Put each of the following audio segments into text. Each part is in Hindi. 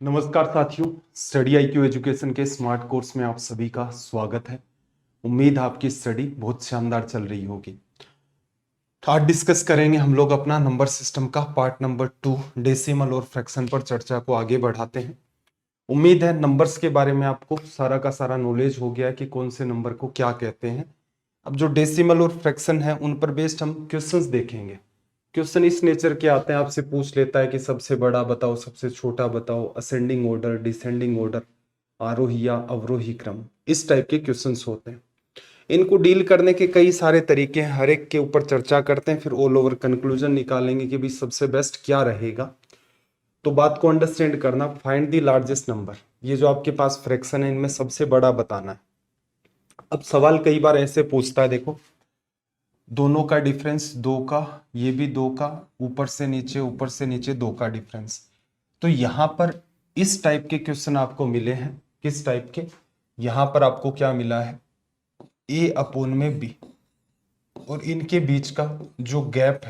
नमस्कार साथियों, स्टडी IQ एजुकेशन के स्मार्ट कोर्स में आप सभी का स्वागत है। उम्मीद है आपकी स्टडी बहुत शानदार चल रही होगी। आज डिस्कस करेंगे हम लोग अपना नंबर सिस्टम का पार्ट नंबर 2 डेसिमल और फ्रैक्शन पर चर्चा को आगे बढ़ाते हैं। उम्मीद है नंबर्स के बारे में आपको सारा का सारा नॉलेज हो गया कि कौन से नंबर को क्या कहते हैं। अब जो डेसिमल और फ्रैक्शन है उन पर बेस्ड हम क्वेश्चंस देखेंगे। क्वेश्चन इस नेचर के आते हैं, आपसे पूछ लेता है कि सबसे बड़ा बताओ, सबसे छोटा बताओ, असेंडिंग ऑर्डर, डिसेंडिंग ऑर्डर, आरोही या अवरोही क्रम, इस टाइप के क्वेश्चंस होते हैं। इनको डील करने के कई सारे तरीके हैं, हर एक के ऊपर चर्चा करते हैं, फिर ऑल ओवर कंक्लूजन निकालेंगे कि भाई सबसे बेस्ट क्या रहेगा। तो बात को अंडरस्टैंड करना, फाइंड द लार्जेस्ट नंबर। ये जो आपके पास फ्रैक्शन है इनमें सबसे बड़ा बताना है। अब सवाल कई बार ऐसे पूछता है, देखो दोनों का डिफरेंस 2 का, ये भी 2 का, ऊपर से नीचे 2 का डिफरेंस। तो यहां पर इस टाइप के क्वेश्चन आपको मिले हैं। किस टाइप के? यहां पर आपको क्या मिला है, a अपॉन में b, और इनके बीच का जो गैप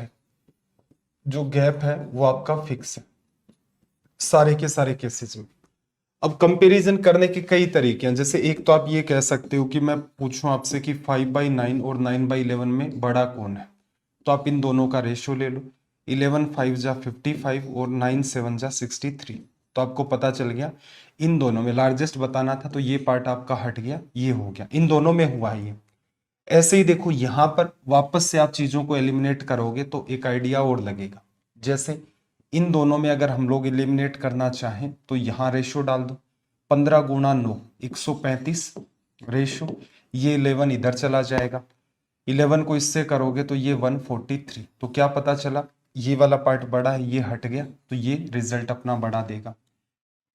है वो आपका फिक्स है सारे के सारे केसेस में। अब कंपैरिजन करने के कई तरीके हैं। जैसे एक तो आप ये कह सकते हो कि मैं पूछूं आपसे कि 5/9 और 9/11 में बड़ा कौन है, तो आप इन दोनों का रेशियो ले लो। 11 5 जा 55 और 9 7 जा 63। तो आपको पता चल गया इन दोनों में लार्जेस्ट बताना था, तो ये पार्ट आपका हट गया, ये हो गया, इन दोनों में हुआ है ये। ऐसे ही देखो यहां पर वापस से आप चीजों को एलिमिनेट करोगे तो एक आइडिया और लगेगा। जैसे इन दोनों में अगर हम लोग एलिमिनेट करना चाहें तो यहां रेशियो डाल दो, 15 गुणा 9 135 रेशियो, ये 11 इधर चला जाएगा, 11 को इससे करोगे तो ये 143। तो क्या पता चला, ये वाला पार्ट बड़ा है, ये हट गया, तो ये रिजल्ट अपना बड़ा देगा।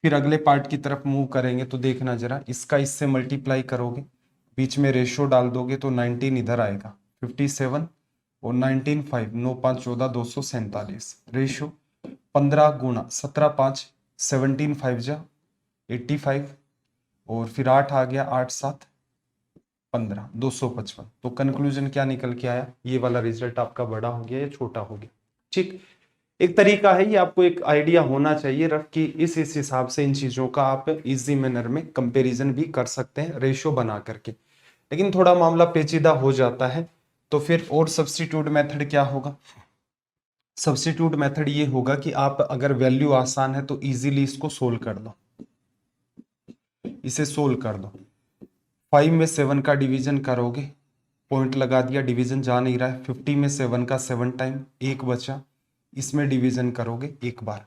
फिर अगले पार्ट की तरफ मूव करेंगे तो देखना जरा, इसका इससे मल्टीप्लाई करोगे, बीच में रेशियो डाल दोगे तो 19 इधर आएगा, 57 और 19 5 9 5 14 247 रेशियो, 15 गुणा 17 5 17 5 जा 85, और फिर 8 आ गया, 8 7 15 255। तो कंक्लूजन क्या निकल के आया, ये वाला रिजल्ट आपका बड़ा हो गया या छोटा हो गया। ठीक, एक तरीका है, ये आपको एक आइडिया होना चाहिए रफ कि इस हिसाब से इन चीजों का आप इजी मैनर में कंपैरिजन भी कर सकते हैं रेशियो बना करके। लेकिन थोड़ा मामला पेचीदा हो जाता है, तो फिर और सब्स्टिट्यूट मेथड क्या होगा। सब्स्टिट्यूट मेथड ये होगा कि आप अगर वैल्यू आसान है तो इजीली इसको सोल्व कर दो, इसे सोल्व कर दो। 5 में 7 का डिवीजन करोगे, पॉइंट लगा दिया, डिवीजन जा नहीं रहा है। 50 में 7 का 7 टाइम, एक बचा, इसमें डिवीजन करोगे एक बार।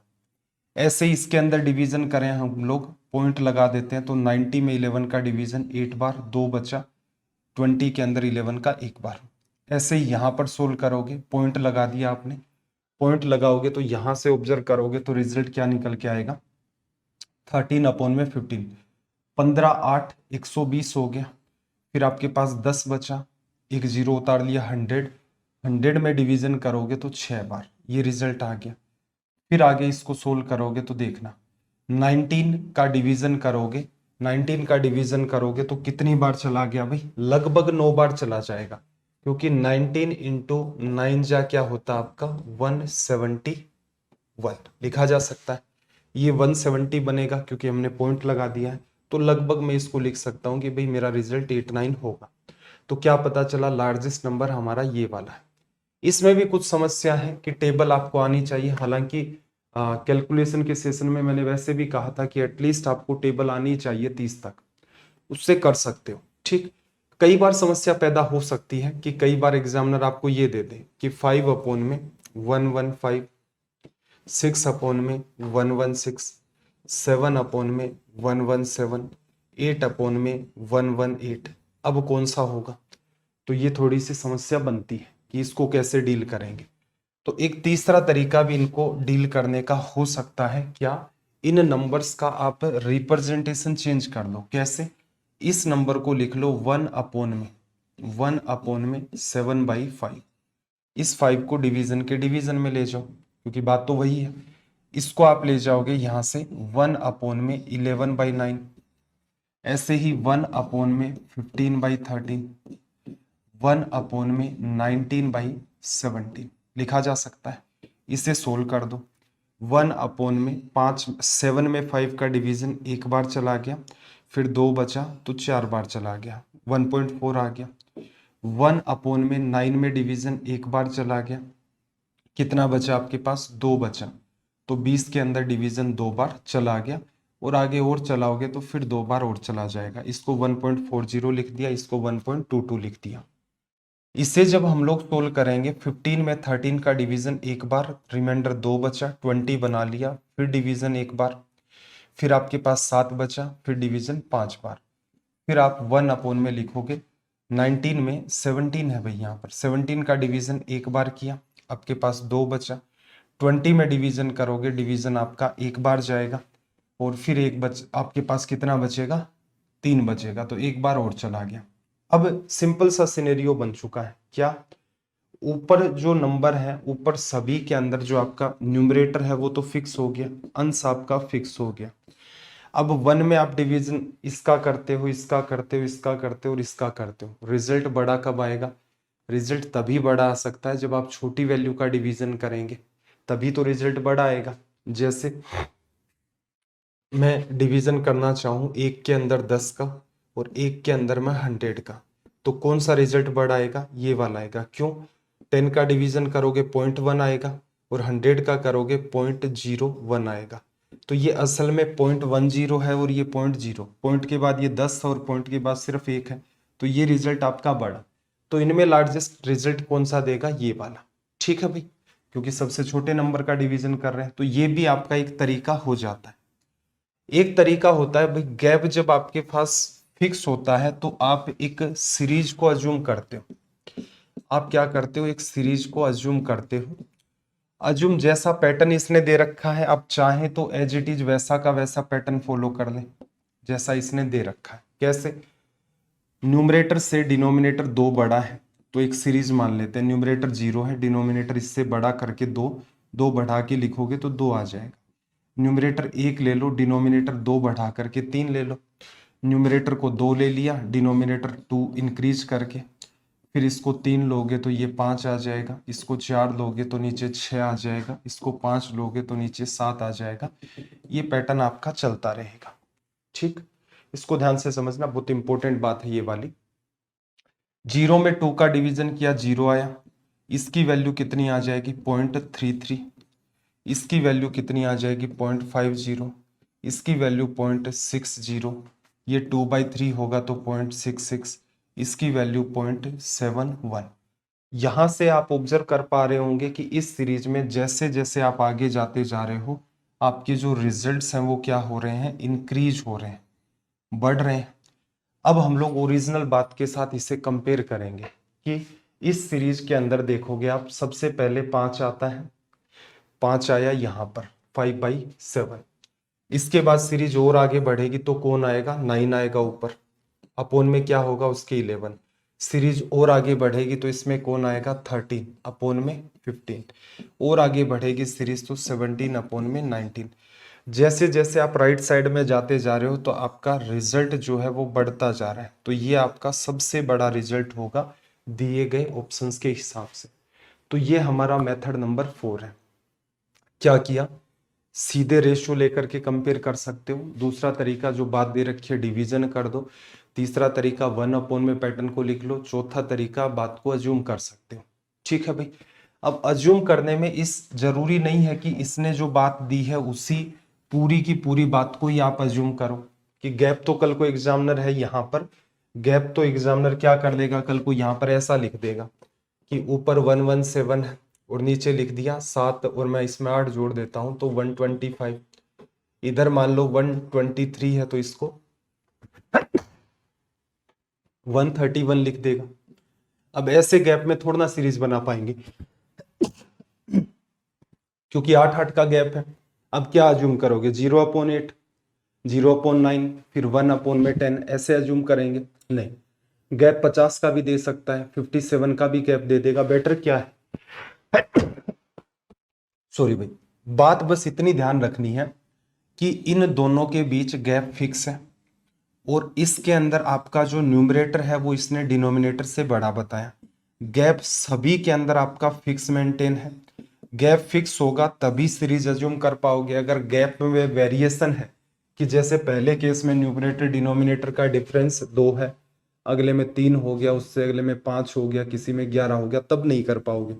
ऐसे ही इसके अंदर डिवीजन करें हम लोग, पॉइंट लगा देते हैं, तो 90 में 11 का डिवीजन 8 बार, 2 बचा, 20 के अंदर 11 का एक बार। ऐसे ही यहाँ पर सोल्व करोगे, पॉइंट लगा दिया आपने, पॉइंट लगाओगे तो यहाँ से ऑब्जर्व करोगे तो रिजल्ट क्या निकल के आएगा, 13 अपॉन में 15, 15 8 120 हो गया। फिर आपके पास 10 बचा, एक जीरो उतार लिया, 100, 100 में डिवीजन करोगे तो 6 बार, ये रिजल्ट आ गया। फिर आगे इसको सोल्व करोगे तो देखना, 19 का डिवीजन करोगे, 19 का डिवीजन करोगे तो कितनी बार चला गया भाई, लगभग 9 बार चला जाएगा, क्योंकि 19 इंटू 9 जा क्या होता है आपका 171 लिखा जा सकता है। ये 170 बनेगा क्योंकि हमने पॉइंट लगा दिया है, तो लगभग मैं इसको लिख सकता हूं कि भाई मेरा रिजल्ट 89 होगा। तो क्या पता चला, लार्जेस्ट नंबर हमारा ये वाला है। इसमें भी कुछ समस्या है कि टेबल आपको आनी चाहिए, हालांकि कैलकुलेशन के सेशन में मैंने वैसे भी कहा था कि एटलीस्ट आपको टेबल आनी चाहिए 30 तक, उससे कर सकते हो। ठीक, कई बार समस्या पैदा हो सकती है कि कई बार एग्जामिनर आपको ये दे दे कि 5 अपॉन में 115, 6 अपॉन में 116, 7 अपॉन में 117, 8 अपॉन में 118। अब कौन सा होगा, तो ये थोड़ी सी समस्या बनती है कि इसको कैसे डील करेंगे। तो एक तीसरा तरीका भी इनको डील करने का हो सकता है, क्या, इन नंबर्स का आप रिप्रेजेंटेशन चेंज कर लो। कैसे, इस नंबर को लिख लो 1 अपॉन में 7/5, इस 5 को डिवीजन के डिवीजन में ले जाओ, क्योंकि बात तो वही है। इसको आप ले जाओगे यहां से 1 अपॉन में 11/9, ऐसे ही 1 अपॉन में 15/13, 1 अपॉन में 19/17 लिखा जा सकता है। इसे सोल्व कर दो, 1 अपॉन में 5, 7 में 5 का डिवीजन एक बार चला गया, फिर 2 बचा तो 4 बार चला गया, 1.4 आ गया। 1 अपॉन में 9 में डिवीजन एक बार चला गया, कितना बचा आपके पास, 2 बचा, तो 20 के अंदर डिवीजन 2 बार चला गया, और आगे और चलाओगे तो फिर 2 बार और चला जाएगा। इसको 1.40 लिख दिया, इसको 1.22 लिख दिया। इसे जब हम लोग सोल्व करेंगे, 15 में 13 का डिवीजन एक बार, रिमाइंडर 2 बचा, 20 बना लिया, फिर डिवीजन एक बार, फिर आपके पास 7 बचा, फिर डिवीजन 5 बार, फिर आप 1 अपॉन में लिखोगे। 19 में 17 है भाई, यहाँ पर 17 का डिवीजन एक बार किया, आपके पास 2 बचा। 20 में डिवीजन करोगे, डिवीजन आपका एक बार जाएगा, और फिर आपके पास कितना बचेगा, 3 बचेगा, तो एक बार और चला गया। अब सिंपल सा सिनेरियो बन चुका है, क्या, ऊपर जो नंबर है, ऊपर सभी के अंदर जो आपका न्यूमरेटर है वो तो फिक्स हो गया, अंश आपका फिक्स हो गया। अब 1 में आप डिवीजन इसका करते हो, इसका करते हो, इसका करते हो और इसका करते हो, रिजल्ट बड़ा कब आएगा, रिजल्ट तभी बड़ा आ सकता है जब आप छोटी वैल्यू का डिवीजन करेंगे, तभी तो रिजल्ट बड़ा आएगा। जैसे मैं डिवीजन करना चाहूँ 1 के अंदर 10 का और 1 के अंदर मैं 100 का, तो कौन सा रिजल्ट बड़ा आएगा, ये वाला आएगा। क्यों, 10 का डिवीजन करोगे 0.1 आएगा, और 100 का करोगे 0.01 आएगा। तो ये असल में 0.10 है, और ये 0.0, पॉइंट के बाद ये 10 और पॉइंट के बाद सिर्फ 1 है, तो ये रिजल्ट आपका बड़ा। तो इनमें लार्जेस्ट रिजल्ट कौन सा देगा, ये वाला। ठीक है भाई, क्योंकि सबसे छोटे नंबर का डिवीजन कर रहे हैं, तो ये भी आपका एक तरीका हो जाता है। एक तरीका होता है भाई, गैप जब आपके पास फिक्स होता है तो आप एक सीरीज को अज्यूम करते हो। आप क्या करते हो, एक सीरीज को अज्यूम करते हो। अज्यूम जैसा पैटर्न इसने दे रखा है, आप चाहें तो एज इट इज वैसा का वैसा पैटर्न फॉलो कर लें जैसा इसने दे रखा है। कैसे, न्यूमरेटर से डिनोमिनेटर 2 बड़ा है, तो एक सीरीज मान लेते हैं, न्यूमरेटर 0 है, डिनोमिनेटर इससे बड़ा करके 2 बढ़ा के लिखोगे तो 2 आ जाएगा। न्यूमरेटर 1 ले लो, डिनोमिनेटर 2 बढ़ा करके 3 ले लो, न्यूमरेटर को 2 ले लिया, डिनोमिनेटर 2 इंक्रीज करके, फिर इसको 3 लोगे तो ये 5 आ जाएगा, इसको 4 लोगे तो नीचे 6 आ जाएगा, इसको 5 लोगे तो नीचे 7 आ जाएगा। ये पैटर्न आपका चलता रहेगा। ठीक, इसको ध्यान से समझना, बहुत इंपॉर्टेंट बात है ये वाली। 0 में 2 का डिवीजन किया, 0 आया, इसकी वैल्यू कितनी आ जाएगी, 0.33, इसकी वैल्यू कितनी आ जाएगी, 0.50, इसकी वैल्यू 0.60, ये 2/3 होगा तो 0.66, इसकी वैल्यू 0.71। यहां से आप ऑब्जर्व कर पा रहे होंगे कि इस सीरीज में जैसे जैसे आप आगे जाते जा रहे हो, आपके जो रिजल्ट्स हैं वो क्या हो रहे हैं, इंक्रीज हो रहे हैं, बढ़ रहे हैं। अब हम लोग ओरिजिनल बात के साथ इसे कंपेयर करेंगे कि इस सीरीज के अंदर देखोगे आप, सबसे पहले 5 आता है, 5 आया यहाँ पर 5/7। इसके बाद सीरीज और आगे बढ़ेगी तो कौन आएगा, 9 आएगा ऊपर, अपोन में क्या होगा उसके 11। सीरीज और आगे बढ़ेगी तो इसमें कौन आएगा, 13, अपोन में 15। और आगे बढ़ेगी सीरीज तो 17 अपोन में 19। जैसे जैसे आप राइट साइड में जाते जा रहे हो तो आपका रिजल्ट जो है वो बढ़ता जा रहा है। तो ये आपका सबसे बड़ा रिजल्ट होगा दिए गए ऑप्शंस के हिसाब से। तो ये हमारा मेथड नंबर 4 है। क्या किया, सीधे रेशियो लेकर के कंपेयर कर सकते हो। दूसरा तरीका जो बात दे रखी है, डिवीजन कर दो। तीसरा तरीका 1 अपॉन में पैटर्न को लिख लो। चौथा तरीका बात को अज्यूम कर सकते हो। ठीक है भाई, अब अज्यूम करने में इस जरूरी नहीं है कि इसने जो बात दी है उसी पूरी की पूरी बात को ही आप अज्यूम करो कि गैप तो कल को एग्जामिनर है, यहाँ पर गैप तो एग्जामिनर क्या कर लेगा, कल को यहाँ पर ऐसा लिख देगा कि ऊपर 117 है और नीचे लिख दिया 7 और मैं इसमें 8 जोड़ देता हूं तो 125। इधर मान लो 123 है तो इसको 131 लिख देगा। अब ऐसे गैप में थोड़ा ना सीरीज बना पाएंगे क्योंकि 8-8 का गैप है। अब क्या अज्यूम करोगे, 0/8, 0/9, फिर 1/10, ऐसे अज्यूम करेंगे? नहीं, गैप 50 का भी दे सकता है, 57 का भी गैप दे देगा। बेटर क्या है सॉरी भाई, बात बस इतनी ध्यान रखनी है कि इन दोनों के बीच गैप फिक्स है और इसके अंदर आपका जो न्यूमरेटर है वो इसने डिनोमिनेटर से बड़ा बताया। गैप सभी के अंदर आपका फिक्स मेंटेन है। गैप फिक्स होगा तभी सीरीज अज्यूम कर पाओगे। अगर गैप में वेरिएशन है कि जैसे पहले केस में न्यूमरेटर डिनोमिनेटर का डिफरेंस 2 है, अगले में 3 हो गया, उससे अगले में 5 हो गया, किसी में 11 हो गया, तब नहीं कर पाओगे।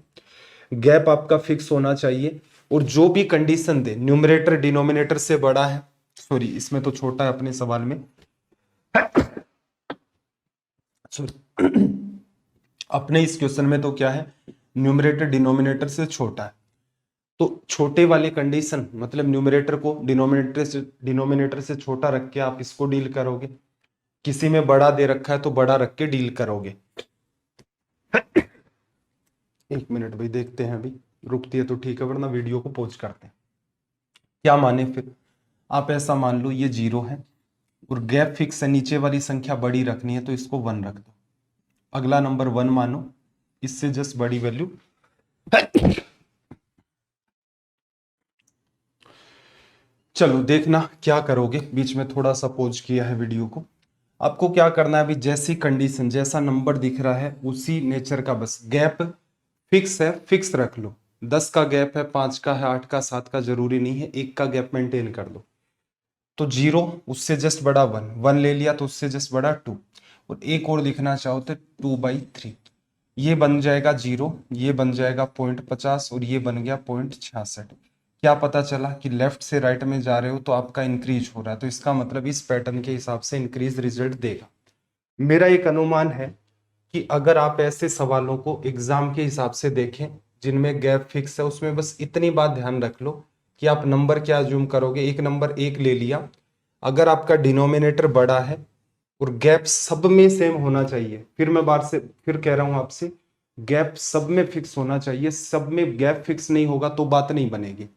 गैप आपका फिक्स होना चाहिए। और जो भी कंडीशन दे, न्यूमरेटर डिनोमिनेटर से बड़ा है, सॉरी इसमें तो छोटा है अपने सवाल में, सॉरी अपने इस क्वेश्चन में तो क्या है, न्यूमरेटर डिनोमिनेटर से छोटा है। तो छोटे वाले कंडीशन मतलब न्यूमरेटर को डिनोमिनेटर से छोटा रख के आप इसको डील करोगे। किसी में बड़ा दे रखा है तो बड़ा रख के डील करोगे। एक मिनट भाई, देखते हैं, अभी रुकती है तो ठीक है, वरना वीडियो को पॉज करते हैं। क्या माने फिर, आप ऐसा मान लो ये 0 है और गैप फिक्स है, नीचे वाली संख्या बड़ी रखनी है तो इसको 1 रख दो। अगला नंबर 1 मानो, इससे जस्ट बड़ी वैल्यू। चलो देखना क्या करोगे, बीच में थोड़ा सा पॉज किया है वीडियो को। आपको क्या करना है, अभी जैसी कंडीशन जैसा नंबर दिख रहा है उसी नेचर का, बस गैप फिक्स है फिक्स रख लो। 10 का गैप है, 5 का है, 8 का, 7 का, जरूरी नहीं है, 1 का गैप मेंटेन कर दो। तो 0 उससे जस्ट बड़ा 1, 1 ले लिया तो उससे जस्ट बड़ा 2, और एक और लिखना चाहो तो 2/3। ये बन जाएगा 0, ये बन जाएगा 0.50 और ये बन गया 0.66। क्या पता चला कि लेफ्ट से राइट में जा रहे हो तो आपका इंक्रीज हो रहा है, तो इसका मतलब इस पैटर्न के हिसाब से इंक्रीज रिजल्ट देगा। मेरा एक अनुमान है कि अगर आप ऐसे सवालों को एग्जाम के हिसाब से देखें जिनमें गैप फिक्स है, उसमें बस इतनी बात ध्यान रख लो कि आप नंबर क्या अज्यूम करोगे। एक नंबर 1 ले लिया, अगर आपका डिनोमिनेटर बड़ा है और गैप सब में सेम होना चाहिए, फिर मैं बार से फिर कह रहा हूं आपसे, गैप सब में फिक्स होना चाहिए। सब में गैप फिक्स नहीं होगा तो बात नहीं बनेगी।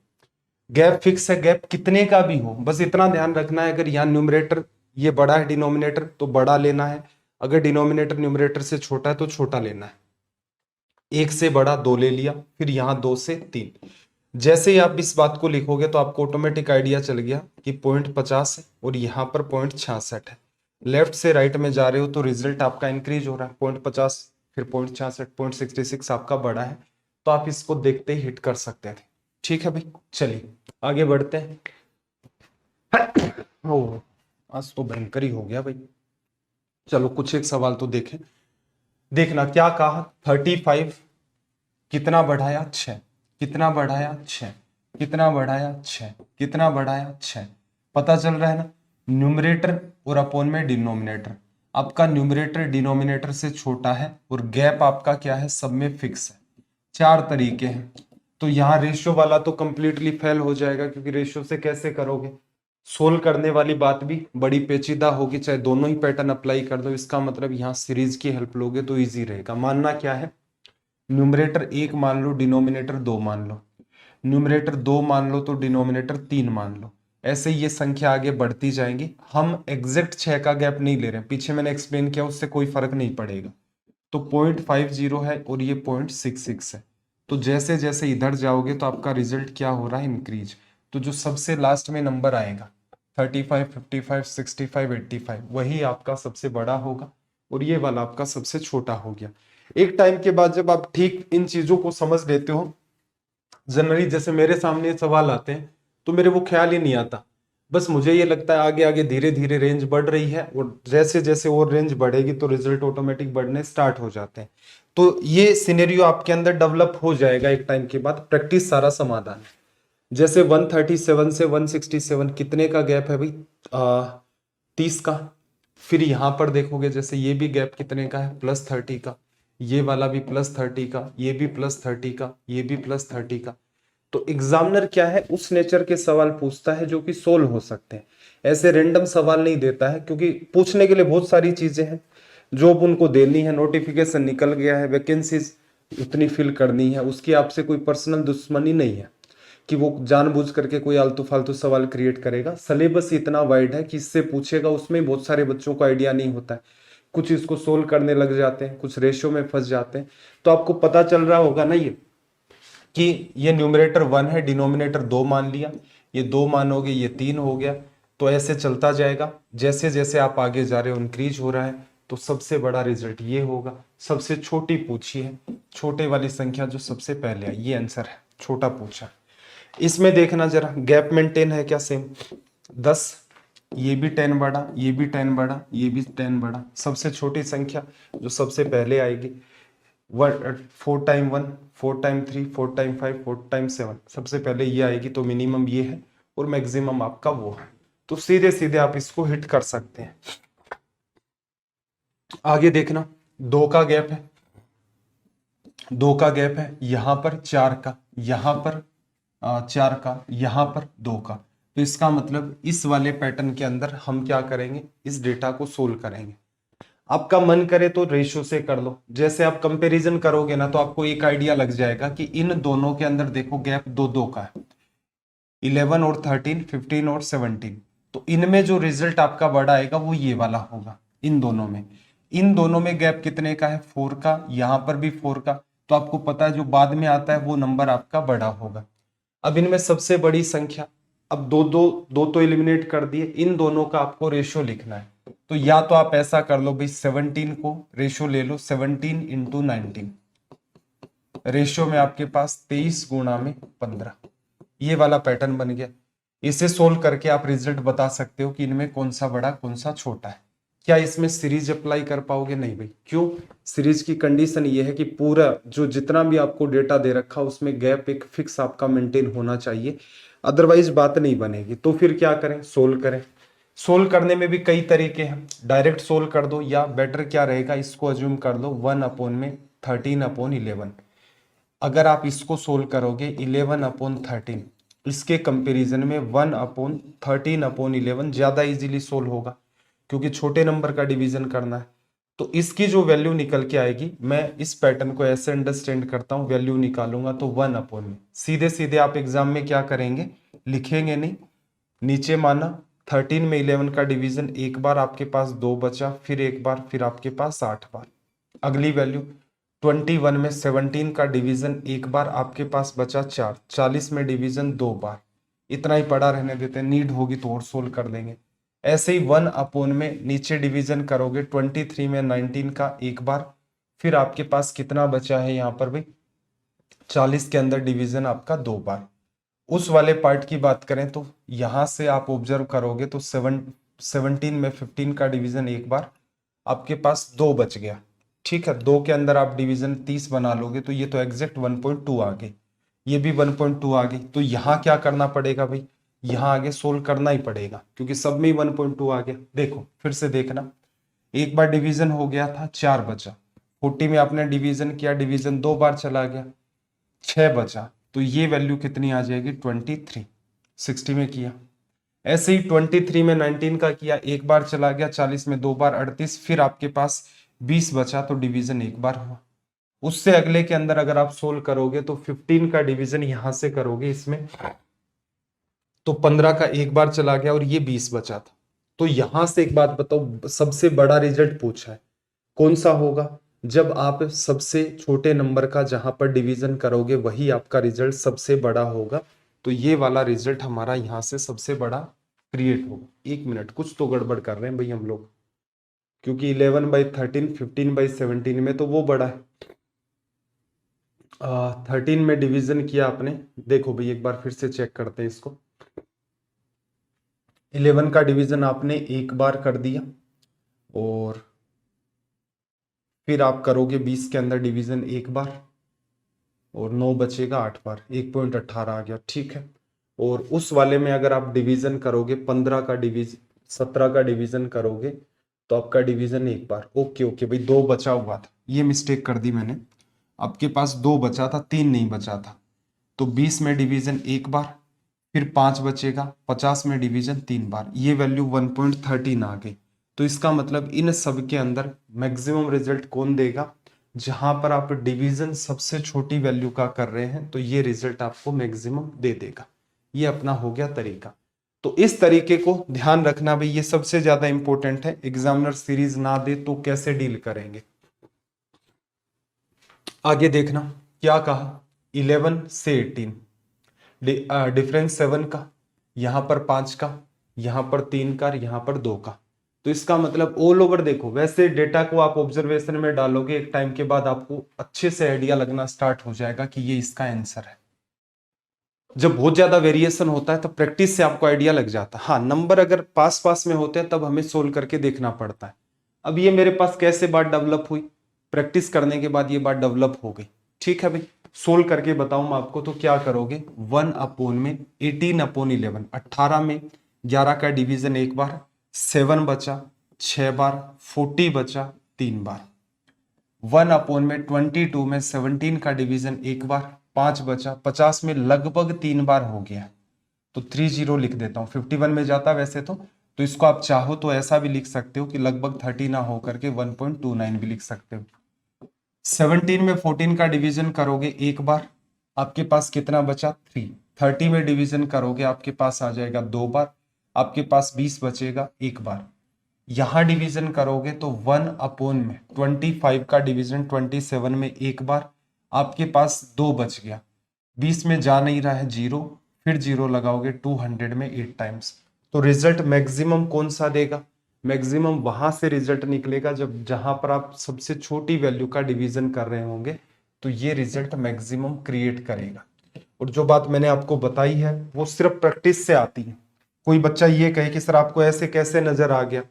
गैप फिक्स है, गैप कितने का भी हो, बस इतना ध्यान रखना है, अगर यहाँ न्यूमरेटर ये बड़ा है डिनोमिनेटर तो बड़ा लेना है, अगर डिनोमिनेटर न्यूमरेटर से छोटा है तो छोटा लेना है। 1 से बड़ा 2 ले लिया, फिर यहाँ 2 से 3। जैसे ही आप इस बात को लिखोगे तो आपको ऑटोमेटिक आइडिया चल गया कि 0.50 है और यहाँ पर 0.66 है। लेफ्ट से राइट में जा रहे हो तो रिजल्ट आपका इंक्रीज हो रहा है, 0.50 फिर 0.66, 0.66 आपका बड़ा है, तो आप इसको देखते ही हिट कर सकते थे। ठीक है भाई, चलिए आगे बढ़ते हैं। ओ आज तो भयंकर ही हो गया भाई। चलो कुछ एक सवाल तो देखें। देखना क्या कहा, 35 कितना बढ़ाया 6, कितना बढ़ाया 6, कितना बढ़ाया 6, कितना बढ़ाया 6। पता चल रहा है ना, न्यूमरेटर और अपॉन में डिनोमिनेटर। आपका न्यूमरेटर डिनोमिनेटर से छोटा है और गैप आपका क्या है, सब में फिक्स है। 4 तरीके हैं, तो यहाँ रेशियो वाला तो कंप्लीटली फेल हो जाएगा, क्योंकि रेशियो से कैसे करोगे, सोल्व करने वाली बात भी बड़ी पेचीदा होगी, चाहे दोनों ही पैटर्न अप्लाई कर दो। इसका मतलब यहाँ सीरीज की हेल्प लोगे तो इजी रहेगा। मानना क्या है, न्यूमरेटर 1 मान लो, डिनोमिनेटर 2 मान लो, न्यूमरेटर 2 मान लो तो डिनोमिनेटर 3 मान लो। ऐसे ये संख्या आगे बढ़ती जाएंगी। हम एग्जैक्ट 6 का गैप नहीं ले रहे हैं, पीछे मैंने एक्सप्लेन किया, उससे कोई फर्क नहीं पड़ेगा। तो 0.50 है और ये 0.66 है, तो जैसे जैसे इधर जाओगे तो आपका रिजल्ट क्या हो रहा है, इंक्रीज। तो जो सबसे लास्ट में नंबर आएगा 35, 55, 65, 85, वही आपका सबसे बड़ा होगा और ये वाला आपका सबसे छोटा हो गया। एक टाइम के बाद जब आप ठीक इन चीजों को समझ लेते हो, जनरली जैसे मेरे सामने सवाल आते हैं तो मेरे वो ख्याल ही नहीं आता, बस मुझे ये लगता है आगे आगे धीरे धीरे रेंज बढ़ रही है, और जैसे जैसे और रेंज बढ़ेगी तो रिजल्ट ऑटोमेटिक बढ़ने स्टार्ट हो जाते हैं। तो ये सिनेरियो आपके अंदर डेवलप हो जाएगा एक टाइम के बाद, प्रैक्टिस सारा समाधान है। जैसे 137 से 167 कितने का गैप है भाई, 30 का। फिर यहां पर देखोगे जैसे ये भी गैप कितने का है, +30 का, ये वाला भी +30 का, ये भी +30 का, ये भी +30 का। तो एग्जामिनर क्या है, उस नेचर के सवाल पूछता है जो कि सोल्व हो सकते हैं, ऐसे रेंडम सवाल नहीं देता है, क्योंकि पूछने के लिए बहुत सारी चीजें हैं, जॉब उनको देनी है, नोटिफिकेशन निकल गया है, वैकेंसीज उतनी फिल करनी है, उसकी आपसे कोई पर्सनल दुश्मनी नहीं है कि वो जानबूझ करके कोई आलतू फालतू सवाल क्रिएट करेगा। सिलेबस इतना वाइड है कि इससे पूछेगा, उसमें बहुत सारे बच्चों को आइडिया नहीं होता है, कुछ इसको सोल्व करने लग जाते हैं, कुछ रेशियो में फंस जाते हैं। तो आपको पता चल रहा होगा ना ये कि ये न्यूमरेटर 1 है, डिनोमिनेटर 2 मान लिया, ये 2 मानोगे, ये 3 हो गया, तो ऐसे चलता जाएगा। जैसे जैसे आप आगे जा रहे हो इंक्रीज हो रहा है, तो सबसे बड़ा रिजल्ट ये होगा। सबसे छोटी पूछी है, छोटे वाली संख्या जो सबसे पहले आई, ये आंसर है, छोटा पूछा। इसमें देखना जरा, गैप मेंटेन है क्या, सेम 10, ये भी 10 बड़ा, ये भी 10 बड़ा, ये भी 10 बड़ा। सबसे छोटी संख्या जो सबसे पहले आएगी, 4 टाइम 1, 4 टाइम 3, 4 टाइम 5, 4 टाइम 7, सबसे पहले ये आएगी। तो मिनिमम ये है और मैक्सिमम आपका वो है। तो सीधे सीधे आप इसको हिट कर सकते हैं। आगे देखना, 2 का गैप है, 2 का गैप है, यहां पर 4 का, यहां पर 4 का, यहां पर 2 का। तो इसका मतलब इस वाले पैटर्न के अंदर हम क्या करेंगे, इस डेटा को सोल्व करेंगे। आपका मन करे तो रेशियो से कर लो। जैसे आप कंपैरिजन करोगे ना तो आपको एक आइडिया लग जाएगा कि इन दोनों के अंदर देखो गैप 2-2 का है, 11 और 13, 15 और 17। तो इनमें जो रिजल्ट आपका बड़ा आएगा वो ये वाला होगा। इन दोनों में, इन दोनों में गैप कितने का है, 4 का, यहां पर भी 4 का। तो आपको पता है जो बाद में आता है वो नंबर आपका बड़ा होगा। अब इनमें सबसे बड़ी संख्या, अब दो दो दो तो एलिमिनेट कर दिए, इन दोनों का आपको रेशियो लिखना है। तो या तो आप ऐसा कर लो भाई, 17 को रेशियो ले लो, 17 इंटू 19, रेशियो में आपके पास 23 गुणा में 15। ये वाला पैटर्न बन गया। इसे सोल्व करके आप रिजल्ट बता सकते हो कि इनमें कौन सा बड़ा कौन सा छोटा है। क्या इसमें सीरीज अप्लाई कर पाओगे, नहीं भाई। क्यों, सीरीज की कंडीशन ये है कि पूरा जो जितना भी आपको डेटा दे रखा उसमें गैप एक फिक्स आपका मेंटेन होना चाहिए, अदरवाइज बात नहीं बनेगी। तो फिर क्या करें, सोल्व करें। सोल्व करने में भी कई तरीके हैं, डायरेक्ट सोल्व कर दो, या बेटर क्या रहेगा, इसको अज्यूम कर लो 1/13/11। अगर आप इसको सोल्व करोगे 11/13, इसके कंपैरिजन में 1/13/11 ज्यादा इजीली सोल्व होगा, क्योंकि छोटे नंबर का डिवीजन करना है। तो इसकी जो वैल्यू निकल के आएगी, मैं इस पैटर्न को ऐसे अंडरस्टैंड करता हूं, वैल्यू निकालूंगा तो 1 में सीधे सीधे आप एग्जाम में क्या करेंगे, लिखेंगे नहीं, नीचे माना 13 में 11 का डिवीजन, एक बार आपके पास 2 बचा, फिर एक बार, फिर आपके पास 8 बार। अगली वैल्यू 21 में 17 का डिवीजन, एक बार, आपके पास बचा 4, 40 में डिवीजन 2 बार। इतना ही पड़ा रहने देते हैं, नीड होगी तो और सोल्व कर लेंगे। ऐसे ही 1 में नीचे डिवीजन करोगे, 23 में 19 का एक बार, फिर आपके पास कितना बचा है यहाँ पर भाई, 40 के अंदर डिवीजन आपका 2 बार। उस वाले पार्ट की बात करें तो यहां से आप ऑब्जर्व करोगे तो 17 में 15 का डिवीजन एक बार, आपके पास 2 बच गया। ठीक है, 2 के अंदर आप डिवीजन 30 बना लोगे तो ये तो एग्जैक्ट 1.2 आ गई, ये भी 1.2 आ गई। तो यहाँ क्या करना पड़ेगा भाई, यहाँ आगे सोल्व करना ही पड़ेगा, क्योंकि सब में ही 1.2 आ गया। देखो फिर से देखना, एक बार डिवीजन हो गया था, 4 बचा, 40 में आपने डिवीजन किया, डिवीजन 2 बार चला गया, 6 बचा, तो ये वैल्यू कितनी आ जाएगी, 23। 60 में किया, ऐसे ही 23 में 19 का किया, एक बार चला गया, 40 में 2 बार 38, फिर आपके पास 20 बचा, तो डिवीजन एक बार हुआ। उससे अगले के अंदर अगर आप सोल्व करोगे तो 15 का डिवीजन यहां से करोगे इसमें, तो 15 का एक बार चला गया और ये 20 बचा था। तो यहां से एक बात बताओ, सबसे बड़ा रिजल्ट पूछा है, कौन सा होगा, जब आप सबसे छोटे नंबर का जहां पर डिवीजन करोगे वही आपका रिजल्ट सबसे बड़ा होगा। तो ये वाला रिजल्ट हमारा यहां से सबसे बड़ा क्रिएट होगा। 1 मिनट, कुछ तो गड़बड़ कर रहे हैं भाई हम लोग, क्योंकि 11/13, 15/17 में तो वो बड़ा है। 13 में डिवीजन किया आपने, देखो भाई एक बार फिर से चेक करते हैं इसको। 11 का डिवीजन आपने एक बार कर दिया, और फिर आप करोगे 20 के अंदर डिवीजन एक बार, और 9 बचेगा 8 बार, 1.18 आ गया। ठीक है, और उस वाले में अगर आप डिवीजन करोगे 15 का डिवीजन, 17 का डिवीजन करोगे तो आपका डिवीजन एक बार। ओके ओके भाई, 2 बचा हुआ था, ये मिस्टेक कर दी मैंने, आपके पास 2 बचा था, 3 नहीं बचा था। तो 20 में डिवीजन एक बार, फिर 5 बचेगा, 50 में डिवीजन 3 बार, ये वैल्यू 1.13 आ गई। तो इसका मतलब इन सब के अंदर मैक्सिमम रिजल्ट कौन देगा, जहां पर आप डिवीजन सबसे छोटी वैल्यू का कर रहे हैं, तो ये रिजल्ट आपको मैक्सिमम दे देगा। ये अपना हो गया तरीका। तो इस तरीके को ध्यान रखना भाई, ये सबसे ज्यादा इंपॉर्टेंट है। एग्जामिनर सीरीज ना दे तो कैसे डील करेंगे। आगे देखना क्या कहा, 11 से 18, डिफरेंस 7 का, यहां पर 5 का, यहां पर 3 का, यहां पर 2 का। तो इसका मतलब ऑल ओवर देखो, वैसे डेटा को आप ऑब्जर्वेशन में डालोगे एक टाइम के बाद आपको अच्छे से आइडिया लगना स्टार्ट हो जाएगा कि ये इसका आंसर है। जब बहुत ज्यादा वेरिएशन होता है तो प्रैक्टिस से आपको आइडिया लग जाता है। हाँ, नंबर अगर पास पास में होते हैं तब हमें सोल्व करके देखना पड़ता है। अब ये मेरे पास कैसे बात डेवलप हुई, प्रैक्टिस करने के बाद ये बात डेवलप हो गई। ठीक है भाई, सोल्व करके बताऊं मैं आपको, तो क्या करोगे, 1 में 18/11, 18 में 11 का डिवीजन एक बार, 7 बचा 6 बार, 40 बचा 3 बार। 1 में 22 में 17 का डिवीजन एक बार, 5 बचा, 50 में लगभग 3 बार हो गया, तो 30 लिख देता हूं। 51 में जाता वैसे तो इसको आप चाहो तो ऐसा भी लिख सकते हो कि लगभग 30 ना हो करके 1.29 भी लिख सकते हो। 17 में 14 का डिवीजन करोगे एक बार, आपके पास कितना बचा, 3। 30 में डिवीजन करोगे आपके पास आ जाएगा 2 बार, आपके पास 20 बचेगा एक बार। यहां डिवीजन करोगे तो 1 में 25 का डिवीजन 27 में एक बार, आपके पास 2 बच गया। 20 में जा नहीं रहा है 0, फिर 0 लगाओगे 200 में 8 टाइम्स। तो रिजल्ट मैक्सिमम कौन सा देगा, मैक्सिमम वहां से रिजल्ट निकलेगा जब जहां पर आप सबसे छोटी वैल्यू का डिवीजन कर रहे होंगे, तो ये रिजल्ट मैक्सिमम क्रिएट करेगा। और जो बात मैंने आपको बताई है वो सिर्फ प्रैक्टिस से आती है। कोई बच्चा ये कहे कि सर आपको ऐसे कैसे नजर आ गया,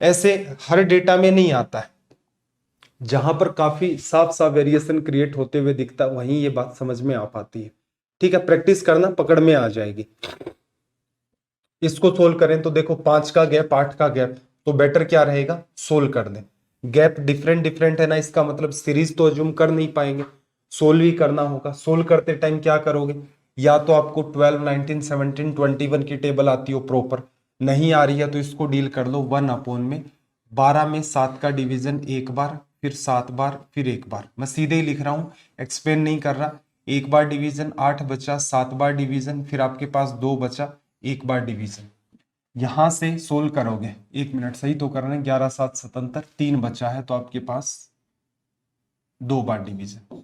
ऐसे हर डेटा में नहीं आता है। जहां पर काफी साफ साफ वेरिएशन क्रिएट होते हुए दिखता है वहीं ये बात समझ में आ पाती है। ठीक है, प्रैक्टिस करना, पकड़ में आ जाएगी। इसको सोल्व करें तो देखो 5 का गैप 8 का गैप, तो बेटर क्या रहेगा, सोल्व कर दें। गैप डिफरेंट डिफरेंट है ना, इसका मतलब सीरीज तो अज्यूम कर नहीं पाएंगे, सोल्व ही करना होगा। सोल्व करते टाइम क्या करोगे, या तो आपको 12, 19, 17, 21 की टेबल आती हो प्रॉपर, नहीं आ रही है तो इसको डील कर लो 1 में 12 में 7 का डिवीजन एक बार, फिर 7 बार, फिर एक बार। मैं सीधे ही लिख रहा हूं, एक्सप्लेन नहीं कर रहा। एक बार डिवीजन 8 बचा, 7 बार डिवीजन, फिर आपके पास 2 बचा, एक बार डिवीजन। यहां से सोल्व करोगे, 1 मिनट सही तो करना है, 11 7 77, 3 बचा है तो आपके पास 2 बार डिवीजन।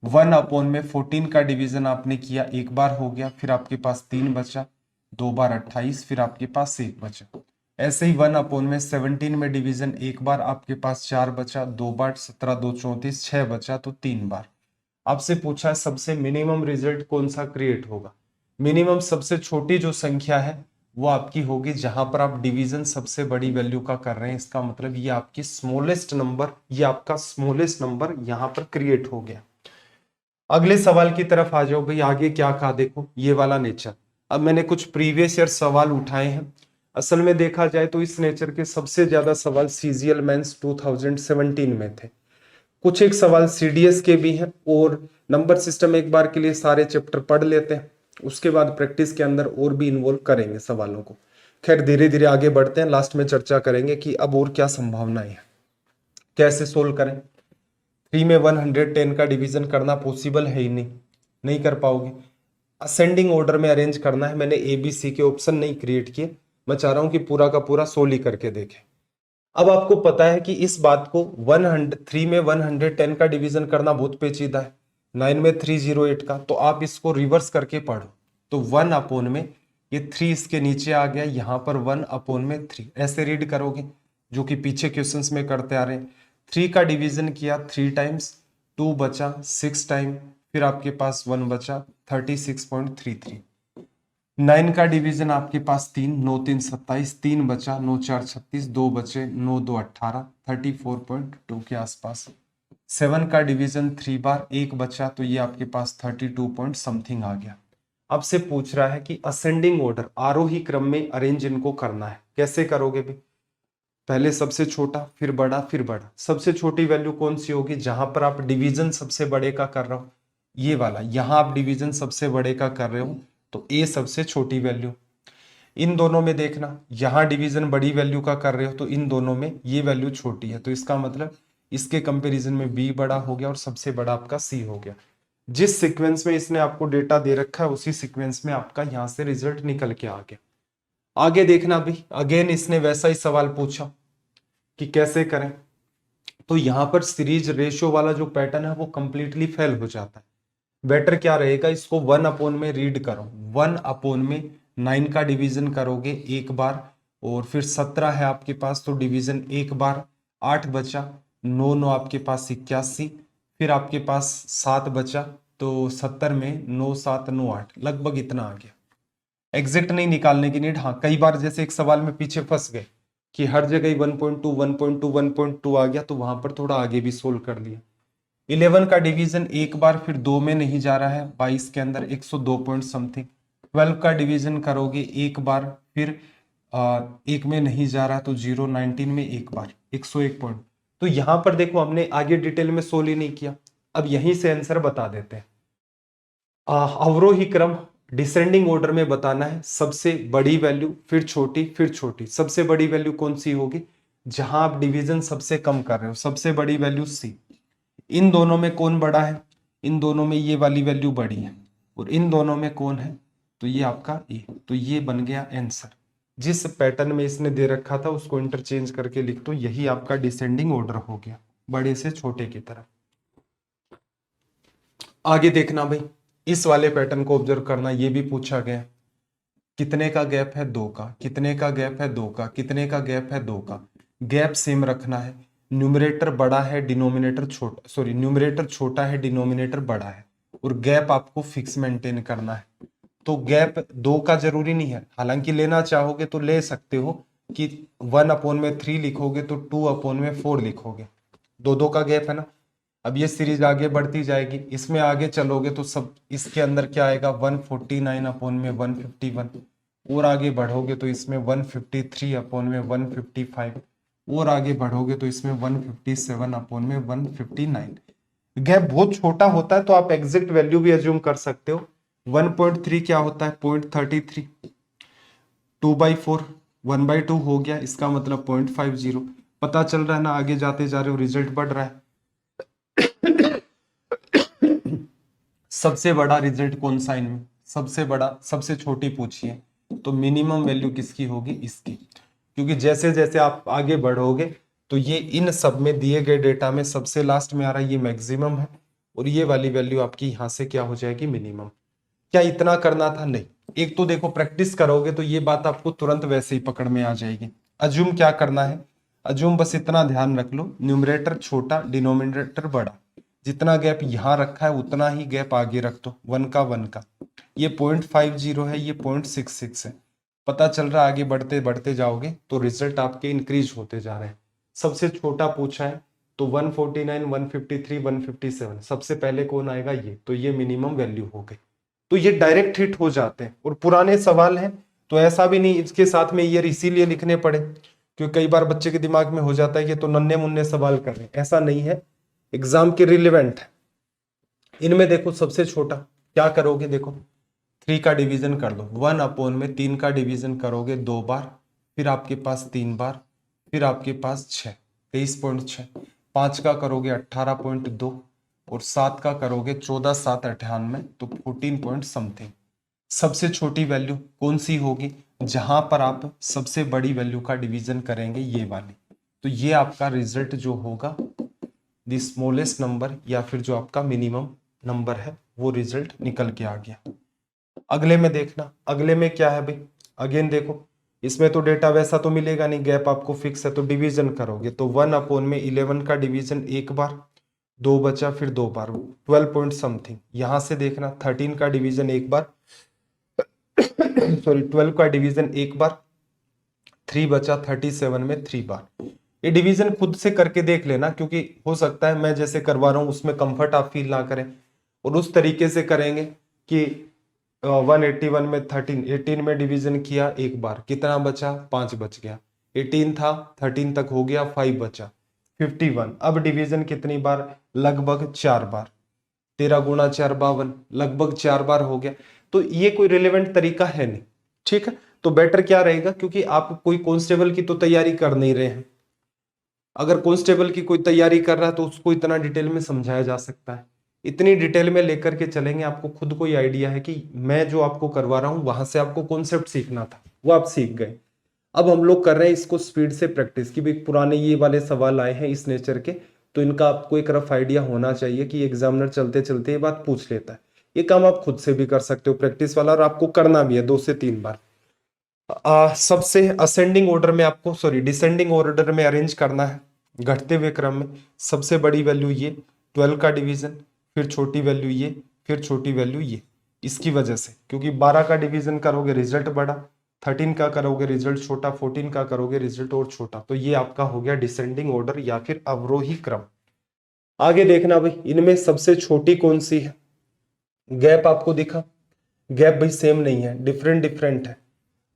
1 में 14 का डिवीजन आपने किया, एक बार हो गया, फिर आपके पास 3 बचा, 2 बार 28, फिर आपके पास 1 बचा। ऐसे ही 1 में 17 में डिवीजन एक बार, आपके पास 4 बचा, 2 बार, 17 2 34, 6 बचा तो 3 बार। आपसे पूछा है सबसे मिनिमम रिजल्ट कौन सा क्रिएट होगा। मिनिमम सबसे छोटी जो संख्या है वो आपकी होगी जहां पर आप डिवीजन सबसे बड़ी वैल्यू का कर रहे हैं। इसका मतलब ये आपकी स्मॉलेस्ट नंबर, ये आपका स्मॉलेस्ट नंबर यहां पर क्रिएट हो गया। अगले सवाल की तरफ आ जाओ भाई, आगे क्या कहा देखो, ये वाला नेचर। अब मैंने कुछ प्रीवियस ईयर सवाल उठाए हैं। असल में देखा जाए तो इस नेचर के सबसे ज्यादा सवाल सीजीएल मेंस 2017 में थे। कुछ एक सवाल सीडीएस के भी हैं, और नंबर सिस्टम एक बार के लिए सारे चैप्टर पढ़ लेते हैं, उसके बाद प्रैक्टिस के अंदर और भी इन्वॉल्व करेंगे सवालों को। खैर धीरे धीरे आगे बढ़ते हैं, लास्ट में चर्चा करेंगे कि अब और क्या संभावनाएं हैं, कैसे सोल्व करें। 3 में 110 का डिवीजन करना पॉसिबल है ही नहीं, नहीं कर पाओगे। असेंडिंग ऑर्डर में अरेंज करना है, मैंने ए बी सी के ऑप्शन नहीं क्रिएट किए, मैं चाह रहा हूं कि पूरा का पूरा सोल्व ही करके देखें। अब आपको पता है कि इस बात को 3 में 110 का डिवीजन करना बहुत पेचीदा है, 9 में 308 का, तो आप इसको रिवर्स करके पढ़ो। तो 1 में ये 3 इसके नीचे आ गया, यहां पर 1/3 ऐसे रीड करोगे, जो कि पीछे क्वेश्चंस में करते आ रहे हैं। 3 का डिवीजन किया 3 टाइम्स, 2 बचा 6 टाइम, फिर आपके पास 1 बचा 36.33। 9 का डिवीजन आपके पास 3, 9 3 27, 3 बचा, 9 4 36, 2 बचे, 9 2 18, 34.2 के आसपास। 7 का डिवीजन 3 बार, एक बचा, तो ये आपके पास 32 पॉइंट समथिंग आ गया। आपसे पूछ रहा है कि असेंडिंग ऑर्डर, आरोही क्रम में अरेंज इनको करना है, कैसे करोगे भी। पहले सबसे छोटा, फिर बड़ा, फिर बड़ा। सबसे छोटी वैल्यू कौन सी होगी, जहां पर आप डिवीजन सबसे बड़े का कर रहे हो, ये वाला, यहां आप डिवीजन सबसे बड़े का कर रहे हो तो ए सबसे छोटी वैल्यू। इन दोनों में देखना, यहां डिवीजन बड़ी वैल्यू का कर रहे हो तो इन दोनों में ये वैल्यू छोटी है, तो इसका मतलब इसके कंपैरिजन में बी बड़ा हो गया और सबसे बड़ा आपका सी हो गया। जिस सीक्वेंस में इसने आपको डेटा दे रखा है उसी सीक्वेंस में आपका यहां से रिजल्ट निकल के आ गया। आगे देखना भी, अगेन इसने वैसा ही सवाल पूछा कि कैसे करें, तो यहां पर सीरीज रेशियो वाला जो पैटर्न है वो कंप्लीटली फेल हो जाता है। बेटर क्या रहेगा, इसको 1 में रीड करो। 1 में 9 का डिवीजन करोगे एक बार, और फिर 17 है आपके पास, तो डिवीजन एक बार, 8 बचा, 9 9 आपके पास 81, फिर आपके पास 7 बचा, तो 70 में 9 7 9 8, लगभग इतना आ गया। एग्जिट नहीं निकालने की नीड। हाँ, कई बार जैसे एक सवाल में पीछे फंस गए कि हर जगह ही 1.2 1.2 1.2 आ गया, तो वहां पर थोड़ा आगे भी सोल्व कर लिया। 11 का डिवीजन एक बार, फिर 2 में नहीं जा रहा है, 22 के अंदर 102 पॉइंट समथिंग। 12 का डिवीजन करोगे एक बार, फिर एक में नहीं जा रहा, तो 0 19 में एक बार 101 पॉइंट। तो यहां पर देखो हमने आगे डिटेल में सोल्व ही नहीं किया, अब यहीं से आंसर बता देते हैं। अवरोही क्रम डिसेंडिंग ऑर्डर में बताना है, सबसे बड़ी वैल्यू फिर छोटी फिर छोटी। सबसे बड़ी वैल्यू कौन सी होगी, जहां आप डिवीजन सबसे कम कर रहे हो, सबसे बड़ी वैल्यू सी। इन दोनों में कौन बड़ा है, इन दोनों में ये वाली वैल्यू बड़ी है, और इन दोनों में कौन है, तो ये आपका ए। तो ये बन गया आंसर। जिस पैटर्न में इसने दे रखा था उसको इंटरचेंज करके लिख दो, यही आपका डिसेंडिंग ऑर्डर हो गया, बड़े से छोटे की तरफ। आगे देखना भाई, इस वाले पैटर्न को ऑब्जर्व करना, ये भी पूछा गया। कितने का गैप है, 2 का। कितने का गैप है, 2 का। कितने का गैप है, 2 का। गैप सेम रखना है, न्यूमरेटर बड़ा है डिनोमिनेटर छोटा, सॉरी न्यूमरेटर छोटा है डिनोमिनेटर बड़ा है, और गैप आपको फिक्स मेंटेन करना है। तो गैप 2 का जरूरी नहीं है, हालांकि लेना चाहोगे तो ले सकते हो कि 1/3 लिखोगे तो 2/4 लिखोगे, 2 का गैप है ना। अब ये सीरीज आगे बढ़ती जाएगी, इसमें आगे चलोगे तो सब इसके अंदर क्या आएगा, 149/151, और आगे बढ़ोगे तो इसमें 153/155, और आगे बढ़ोगे तो इसमें 157/159। गैप बहुत छोटा होता है तो आप एग्जैक्ट वैल्यू भी अज्यूम कर सकते हो। 1.3 क्या होता है, 0.33, 2/4 1/2 हो गया, इसका मतलब 0.50। पता चल रहा है ना, आगे जाते जा रहे हो रिजल्ट बढ़ रहा है। सबसे बड़ा रिजल्ट कौन सा इनमें, सबसे बड़ा, सबसे छोटी पूछिए, तो मिनिमम वैल्यू किसकी होगी, इसकी। क्योंकि जैसे जैसे आप आगे बढ़ोगे तो ये इन सब में दिए गए डेटा में सबसे लास्ट में आ रहा है, ये मैक्सिमम है, और ये वाली वैल्यू आपकी यहां से क्या हो जाएगी, मिनिमम। क्या इतना करना था, नहीं। एक तो देखो प्रैक्टिस करोगे तो ये बात आपको तुरंत वैसे ही पकड़ में आ जाएगी। अज्यूम क्या करना है, अज्यूम बस इतना ध्यान रख लो, न्यूमरेटर छोटा डिनोमिनेटर बड़ा, जितना गैप यहाँ रखा है उतना ही गैप आगे रख दो, 1 का 1 का। ये 0.50 है, ये 0.66 है। पता चल रहा है आगे बढ़ते बढ़ते जाओगे तो रिजल्ट आपके इंक्रीज होते जा रहे हैं। सबसे छोटा पूछा है तो 149 153 157, सबसे पहले कौन आएगा, ये, तो ये मिनिमम वैल्यू हो गई। तो ये डायरेक्ट हिट हो जाते हैं, और पुराने सवाल हैं तो ऐसा भी नहीं इसके साथ में ईयर इसीलिए लिखने पड़े, क्योंकि कई बार बच्चे के दिमाग में हो जाता है कि तो नन्हे मुन्ने सवाल कर रहे हैं, ऐसा नहीं है, एग्जाम के रिलेवेंट है। इनमें देखो सबसे छोटा क्या करोगे, देखो 3 का डिवीजन कर दो, 1/3 का डिवीजन करोगे 2 बार, फिर आपके पास 3 बार, फिर आपके पास 6, 23.6। 5 का करोगे 18.2, और 7 का करोगे 14 7 98, तो 14 पॉइंट समथिंग। सबसे छोटी वैल्यू कौन सी होगी, जहां पर आप सबसे बड़ी वैल्यू का डिवीजन करेंगे, ये वाली। तो ये आपका रिजल्ट जो होगा, द स्मॉलेस्ट नंबर, या फिर जो आपका मिनिमम नंबर है, वो रिजल्ट निकल के आ गया। अगले में देखना, अगले में क्या है भाई, अगेन देखो, इसमें तो डेटा वैसा तो मिलेगा नहीं, गैप आपको फिक्स है, तो डिवीजन करोगे तो 1/11 का डिवीजन एक बार, 2 बचा, फिर 2 बार, 12 पॉइंट समथिंग। यहां से देखना 13 का डिवीजन एक बार सॉरी 12 का डिवीजन एक बार, 3 बचा, 37 में 3 बार। ये डिवीजन खुद से करके देख लेना, क्योंकि हो सकता है मैं जैसे करवा रहा हूं उसमें कंफर्ट आप फील ना करें, और उस तरीके से करेंगे कि 181 में 13, 18 में डिवीजन किया एक बार, कितना बचा, 5 बच गया। 18 था, 13 तक हो गया, 5 बचा, 51। अब डिवीजन कितनी बार, लगभग 4 बार, 13 गुणा 4 52, लगभग 4 बार हो गया। तो ये कोई रिलेवेंट तरीका है नहीं, ठीक है। तो बेटर क्या रहेगा, क्योंकि आप कोई कांस्टेबल की तो तैयारी कर नहीं रहे हैं, अगर कांस्टेबल की कोई तैयारी कर रहा है तो उसको इतना डिटेल में समझाया जा सकता है। इतनी डिटेल में लेकर के चलेंगे, आपको खुद को ही आइडिया है कि मैं जो आपको करवा रहा हूं वहां से आपको कॉन्सेप्ट सीखना था, वो आप सीख गए। अब हम लोग कर रहे हैं इसको स्पीड से प्रैक्टिस की, भाई पुराने ये वाले सवाल आए हैं इस नेचर के, तो इनका आपको एक रफ आइडिया होना चाहिए कि एग्जामिनर चलते चलते ये बात पूछ लेता है। ये काम आप खुद से भी कर सकते हो प्रैक्टिस वाला, और आपको करना भी है 2 से 3 बार। सबसे असेंडिंग ऑर्डर में आपको, सॉरी डिसेंडिंग ऑर्डर में अरेंज करना है, घटते हुए क्रम में। सबसे बड़ी वैल्यू ये 12 का डिवीजन, फिर छोटी वैल्यू ये, फिर छोटी वैल्यू ये। इसकी वजह से, क्योंकि 12 का डिवीजन करोगे रिजल्ट बड़ा, 13 का करोगे रिजल्ट छोटा, 14 का करोगे रिजल्ट और छोटा। तो ये आपका हो गया डिसेंडिंग ऑर्डर या फिर अवरोही क्रम। आगे देखना भाई, इनमें सबसे छोटी कौन सी है। गैप आपको दिखा, गैप भाई सेम नहीं है, डिफरेंट डिफरेंट है।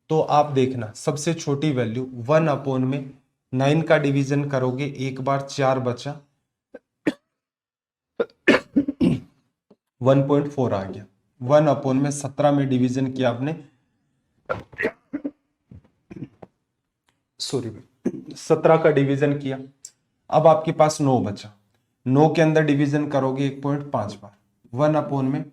तो आप देखना सबसे छोटी वैल्यू 1 में 9 का डिवीजन करोगे एक बार 4 बचा, 1.4 आ गया। 1 में 17 में डिवीजन किया आपने, सॉरी 17 का डिवीजन किया। अब आपके पास 9 बचा, 9 के अंदर डिवीजन करोगे 1.5 बार। 1 में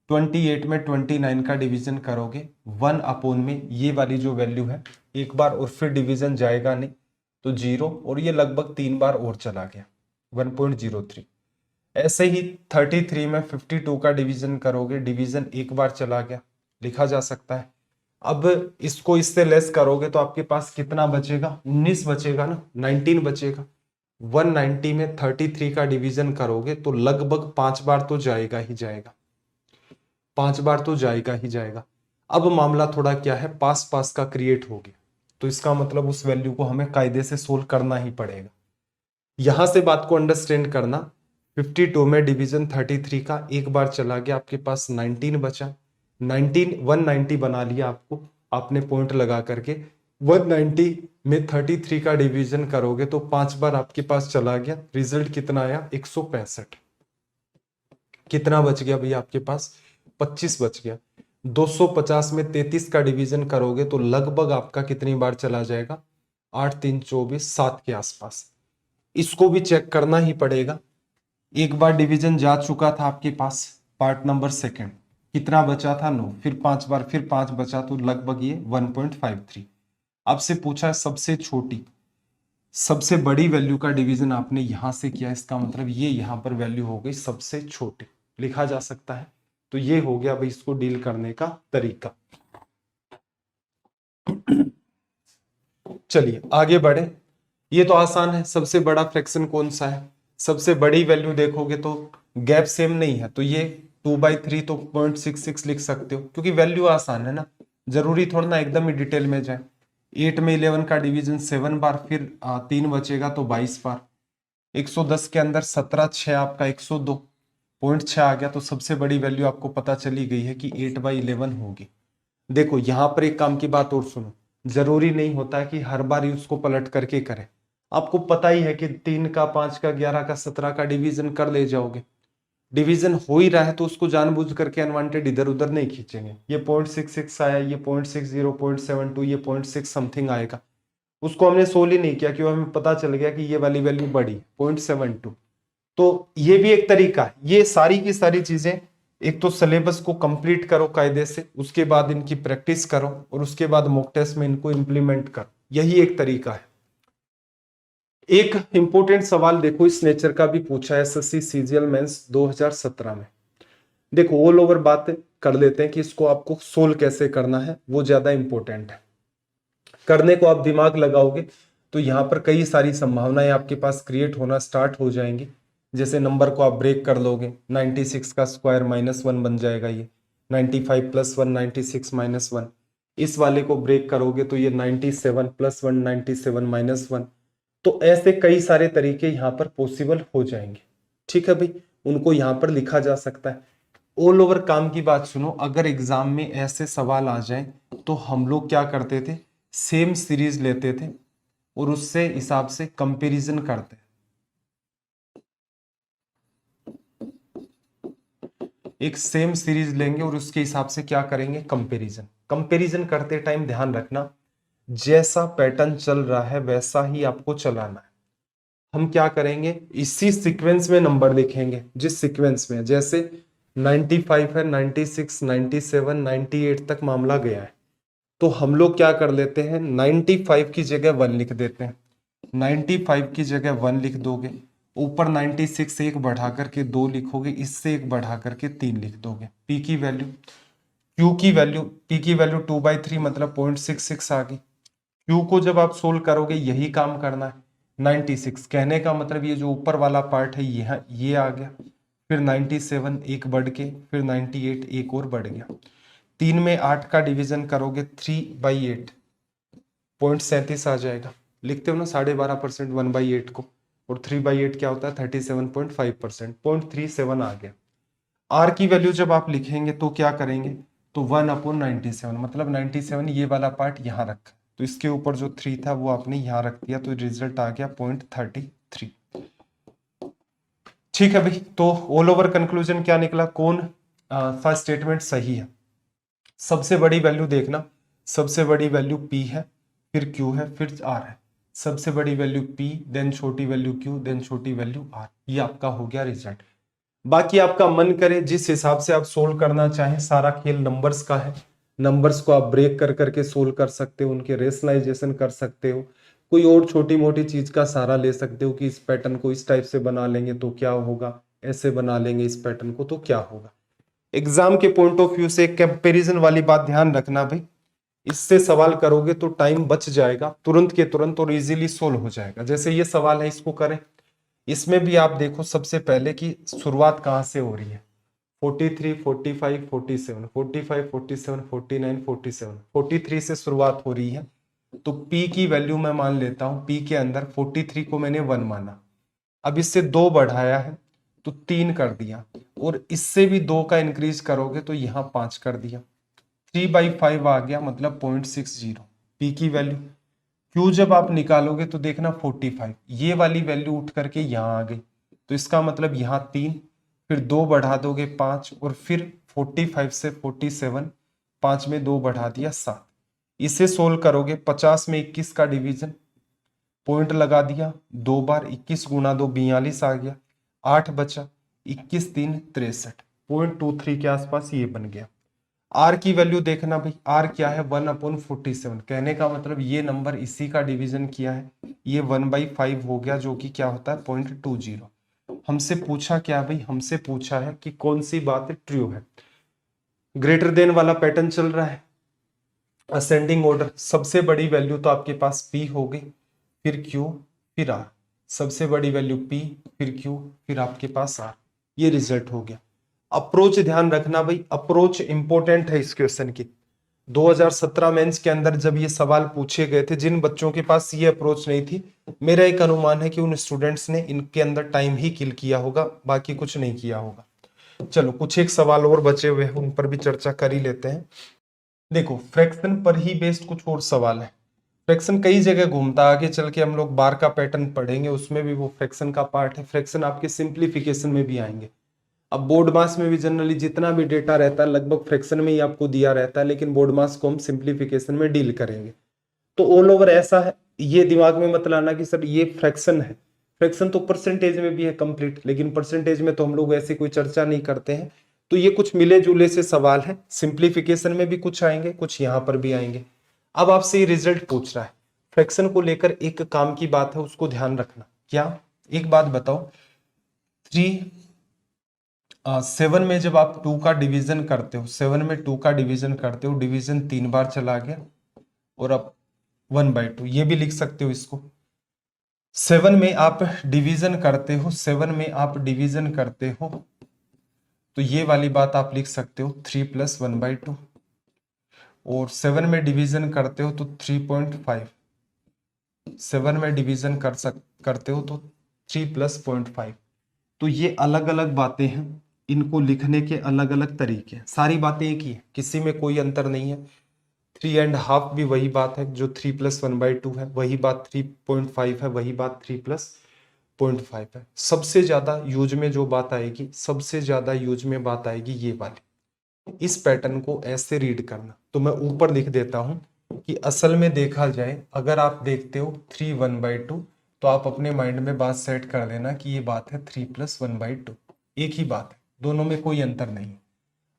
28 में 29 का डिवीजन करोगे 1 में ये वाली जो वैल्यू है एक बार, और फिर डिवीजन जाएगा नहीं तो 0, और ये लगभग 3 बार और चला गया 1.03। ऐसे ही 33 में 52 का डिवीजन करोगे, डिवीजन एक बार चला गया, लिखा जा सकता है। अब इसको इससे लेस करोगे तो आपके पास कितना बचेगा, 19 बचेगा ना, 19 बचेगा। 190 में 33 का डिवीजन करोगे तो लगभग 5 बार तो जाएगा ही जाएगा, 5 बार तो जाएगा ही जाएगा। अब मामला थोड़ा क्या है, पास पास का क्रिएट हो गया, तो इसका मतलब उस वैल्यू को हमें कायदे से सोल्व करना ही पड़ेगा। यहां से बात को अंडरस्टैंड करना, 52 में डिवीजन 33 का एक बार चला गया, आपके पास 19 बचा। 190 बना लिया आपको, आपने पॉइंट लगा करके। 190 में 33 का डिवीजन करोगे तो 5 बार आपके पास चला गया, रिजल्ट कितना आया 165। कितना बच गया भैया आपके पास, 25 बच गया। 250 में 33 का डिवीजन करोगे तो लगभग आपका कितनी बार चला जाएगा, 8 3 24, 7 के आसपास। इसको भी चेक करना ही पड़ेगा। एक बार डिवीजन जा चुका था आपके पास, पार्ट नंबर सेकंड, कितना बचा था 9, फिर 5 बार, फिर 5 बचा, तो लगभग ये 1.53। आपसे पूछा है सबसे छोटी, सबसे बड़ी वैल्यू का डिवीजन आपने यहां से किया, इसका मतलब ये यहां पर वैल्यू हो गई सबसे छोटी, लिखा जा सकता है। तो ये हो गया भाई इसको डील करने का तरीका। चलिए आगे बढ़े, ये तो आसान है। सबसे बड़ा फ्रैक्शन कौन सा है, सबसे बड़ी वैल्यू देखोगे तो गैप सेम नहीं है, तो ये 2/3 तो 0.66 लिख सकते हो, क्योंकि वैल्यू आसान है ना, जरूरी थोड़ा ना एकदम ही डिटेल में जाए। 8 में 11 का डिवीजन 7 बार, फिर 3 बचेगा तो 22 बार। 110 के अंदर 17 6 आपका 102.6 आ गया, तो सबसे बड़ी वैल्यू आपको पता चली गई है कि 8/11 होगी। देखो यहां पर एक काम की बात और सुनो, जरूरी नहीं होता है कि हर बार ही उसको पलट करके करें। आपको पता ही है कि 3 का 5 का 11 का 17 का डिवीजन कर ले जाओगे, डिवीजन हो ही रहा है तो उसको जानबूझ करके अनवांटेड इधर उधर नहीं खींचेंगे। ये 0.66 आया, ये 0.60, 0.72, ये 0.6 समथिंग आएगा, उसको हमने सोल्व ही नहीं किया, क्यों, हमें पता चल गया कि ये वाली वैल्यू बड़ी 0.72। तो ये भी एक तरीका है। ये सारी की सारी चीजें, एक तो सिलेबस को कंप्लीट करो कायदे से, उसके बाद इनकी प्रैक्टिस करो, और उसके बाद मॉक टेस्ट में इनको इंप्लीमेंट करो, यही एक तरीका है। एक इंपॉर्टेंट सवाल देखो इस नेचर का भी पूछा है एसएससी सीजीएल मेंस 2017 में। देखो ऑल ओवर बात कर लेते हैं कि इसको आपको सोल्व कैसे करना है, वो ज्यादा इंपॉर्टेंट है। करने को आप दिमाग लगाओगे तो यहाँ पर कई सारी संभावनाएं आपके पास क्रिएट होना स्टार्ट हो जाएंगी। जैसे नंबर को आप ब्रेक कर लोगे, 96 का स्क्वायर -1 बन जाएगा, ये 95 + 1 96 - 1। इस वाले को ब्रेक करोगे तो ये 97 + 1 97 - 1। तो ऐसे कई सारे तरीके यहाँ पर पॉसिबल हो जाएंगे, ठीक है भाई, उनको यहाँ पर लिखा जा सकता है। ऑल ओवर काम की बात सुनो, अगर एग्जाम में ऐसे सवाल आ जाए तो हम लोग क्या करते थे, सेम सीरीज लेते थे और उससे हिसाब से कंपैरिजन करते। एक सेम सीरीज लेंगे और उसके हिसाब से क्या करेंगे, कंपैरिजन। कंपैरिजन करते टाइम ध्यान रखना, जैसा पैटर्न चल रहा है वैसा ही आपको चलाना है। हम क्या करेंगे, इसी सीक्वेंस में नंबर लिखेंगे, जिस सीक्वेंस में, जैसे 95 है, 96 97 98 तक मामला गया है, तो हम लोग क्या कर लेते हैं, 95 की जगह 1 लिख देते हैं। 95 की जगह 1 लिख दोगे, ऊपर 96 एक बढ़ा करके 2 लिखोगे, इससे एक बढ़ा करके 3 लिख दोगे, पी की वैल्यू Q की वैल्यू, P की वैल्यू 2/3 मतलब 0.66 आ गई। Q को जब आप सोल्व करोगे यही काम करना है। 96 कहने का मतलब ये जो ऊपर वाला पार्ट है ये आ गया, फिर 97 एक बढ़ के, फिर 98 एक और बढ़ गया। 3 में 8 का डिवीजन करोगे 3/8, 0.37 आ जाएगा। लिखते हो ना 12.5% 1/8 को, और 3/8 क्या होता है 37.5%, 0.37 आ गया। आर की वैल्यू जब आप लिखेंगे तो क्या करेंगे, तो 1/97 मतलब 97 ये वाला पार्ट यहाँ रखा, तो इसके ऊपर जो 3 था वो आपने यहाँ रख दिया, तो रिजल्ट आ गया 0.33। ठीक है भाई, तो ऑल ओवर कंक्लूजन क्या निकला, कौन सा स्टेटमेंट सही है। सबसे बड़ी वैल्यू देखना, सबसे बड़ी वैल्यू P है, फिर Q है, फिर R है। सबसे बड़ी वैल्यू P, देन छोटी वैल्यू Q, देन छोटी वैल्यू R। ये आपका हो गया रिजल्ट। बाकी आपका मन करे जिस हिसाब से आप सोल्व करना चाहें, सारा खेल नंबर्स का है। नंबर्स को आप ब्रेक कर करके सोल्व कर सकते हो, उनके रेशनलाइजेशन कर सकते हो, कोई और छोटी मोटी चीज का सहारा ले सकते हो कि इस पैटर्न को इस टाइप से बना लेंगे तो क्या होगा, ऐसे बना लेंगे इस पैटर्न को तो क्या होगा। एग्जाम के पॉइंट ऑफ व्यू से कंपैरिजन वाली बात ध्यान रखना भाई, इससे सवाल करोगे तो टाइम बच जाएगा तुरंत के तुरंत और इजीली सोल्व हो जाएगा। जैसे ये सवाल है, इसको करें, इसमें भी आप देखो सबसे पहले की शुरुआत कहां से हो रही है, 43 45 47 45 47 49 47, 43 से शुरुआत हो रही है। तो P की वैल्यू मैं मान लेता हूं, P के अंदर 43 को मैंने 1 माना, अब इससे 2 बढ़ाया है तो 3 कर दिया, और इससे भी 2 का इंक्रीज करोगे तो यहाँ 5 कर दिया, 3/5 आ गया मतलब 0.60 P की वैल्यू। Q जब आप निकालोगे तो देखना 45, ये वाली वैल्यू उठ करके यहाँ आ गई, तो इसका मतलब यहाँ 3, फिर 2 बढ़ा दोगे 5, और फिर 45 से 47, 5 में 2 बढ़ा दिया 7। इसे सोल्व करोगे 50 में 21 का डिवीजन, पॉइंट लगा दिया 2 बार, 21 गुना 2 42 आ गया, 8 बचा, 21 3 63, 0.23 के आसपास ये बन गया। आर की वैल्यू देखना भाई, आर क्या है 1/47, कहने का मतलब ये नंबर इसी का डिवीजन किया है, ये 1/5 हो गया, जो कि क्या होता है 0.20। हमसे पूछा क्या भाई, हमसे पूछा है कि कौन सी बात ट्रू है। ग्रेटर देन वाला पैटर्न चल रहा है, असेंडिंग ऑर्डर, सबसे बड़ी वैल्यू तो आपके पास P हो गई, फिर Q, फिर R। सबसे बड़ी वैल्यू P, फिर Q, फिर आपके पास R। ये रिजल्ट हो गया। अप्रोच ध्यान रखना भाई, अप्रोच इंपॉर्टेंट है इस क्वेश्चन की। 2017 मेंस के अंदर जब ये सवाल पूछे गए थे, जिन बच्चों के पास ये अप्रोच नहीं थी, मेरा एक अनुमान है कि उन स्टूडेंट्स ने इनके अंदर टाइम ही किल किया होगा, बाकी कुछ नहीं किया होगा। चलो कुछ एक सवाल और बचे हुए हैं, उन पर भी चर्चा कर ही लेते हैं। देखो फ्रैक्शन पर ही बेस्ड कुछ और सवाल है। फ्रैक्शन कई जगह घूमता, आगे चल के हम लोग बार का पैटर्न पढ़ेंगे, उसमें भी वो फ्रैक्शन का पार्ट है। फ्रैक्शन आपके सिंप्लीफिकेशन में भी आएंगे। अब बोर्ड मास में भी जनरली जितना भी डेटा रहता है लगभग फ्रैक्शन में ही आपको दिया रहता है, लेकिन बोर्ड मास को हम सिंप्लीफिकेशन में डील करेंगे। तो ऑल ओवर ऐसा है, ये दिमाग में मत लाना कि सर ये फ्रैक्शन है। फ्रैक्शन तो परसेंटेज में भी है कंप्लीट, लेकिन परसेंटेज में तो हम लोग ऐसी कोई चर्चा नहीं करते हैं। तो ये कुछ मिले जुले से सवाल है, सिंप्लीफिकेशन में भी कुछ आएंगे, कुछ यहां पर भी आएंगे। अब आपसे ये रिजल्ट पूछ रहा है, फ्रैक्शन को लेकर एक काम की बात है, उसको ध्यान रखना। क्या, एक बात बताओ, 7 में जब आप 2 का डिवीजन करते हो, 7 में 2 का डिवीजन करते हो, डिवीजन 3 बार चला गया, और अब 1/2 ये भी लिख सकते हो इसको। 7 में आप डिवीजन करते हो, 7 में आप डिवीजन करते हो, तो ये वाली बात आप लिख सकते हो 3 + 1/2, और 7 में डिवीजन करते हो तो 3.5, 7 में डिवीजन करते हो तो 3 + 0.5। तो ये अलग अलग बातें हैं, इनको लिखने के अलग अलग तरीके हैं, सारी बातें एक ही है, किसी में कोई अंतर नहीं है। 3.5 भी वही बात है जो 3 + 1/2 है, वही बात 3.5 है, वही बात 3 + 0.5 है। सबसे ज्यादा यूज में जो बात आएगी, सबसे ज्यादा यूज में बात आएगी ये वाली। इस पैटर्न को ऐसे रीड करना, तो मैं ऊपर लिख देता हूं कि असल में देखा जाए, अगर आप देखते हो 3 1/2, तो आप अपने माइंड में बात सेट कर देना कि ये बात है 3 + 1/2, एक ही बात है, दोनों में कोई अंतर नहीं।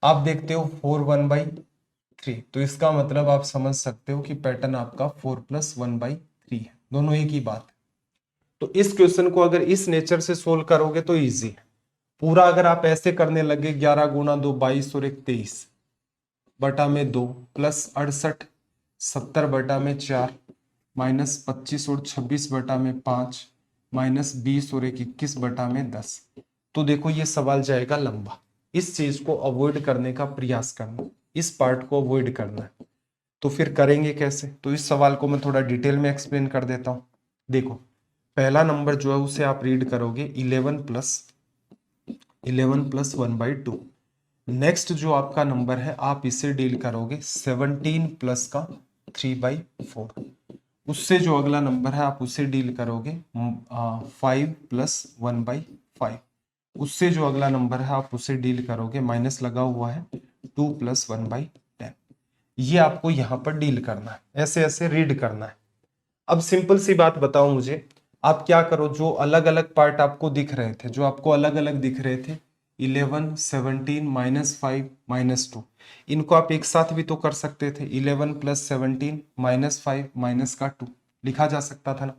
आप देखते हो 4 1/3, तो इसका मतलब आप समझ सकते हो कि पैटर्न आपका 4 + 1/3 है, दोनों एक ही बात है। तो इस क्वेश्चन को अगर इस नेचर से सोल्व करोगे तो इजी है। पूरा अगर आप ऐसे करने लगे 11 × 2 22 और 1 23, बटा में 2 प्लस 68 70 बटा में 4 माइनस 25 और 26 बटा में 5 माइनस 20 और 21 बटा में 10। तो देखो ये सवाल जाएगा लंबा, इस चीज को अवॉइड करने का प्रयास करना, इस पार्ट को अवॉइड करना है। तो फिर करेंगे कैसे? तो इस सवाल को मैं थोड़ा डिटेल में एक्सप्लेन कर देता हूं। देखो पहला नंबर जो है उसे आप रीड करोगे 11 प्लस 1/2। नेक्स्ट जो आपका नंबर है आप इसे डील करोगे 17 प्लस का 3/4। उससे जो अगला नंबर है आप उसे डील करोगे 5 प्लस 1/5। उससे जो अगला नंबर है आप उसे डील करोगे, माइनस लगा हुआ है, 2 प्लस 1/10। ये आपको यहाँ पर डील करना है, ऐसे ऐसे रीड करना है। अब सिंपल सी बात बताओ मुझे, आप क्या करो, जो अलग अलग पार्ट आपको दिख रहे थे, जो आपको अलग अलग दिख रहे थे 11 17 -5 -2, इनको आप एक साथ भी तो कर सकते थे। 11 प्लस 17 -5 माइनस का 2 लिखा जा सकता था ना।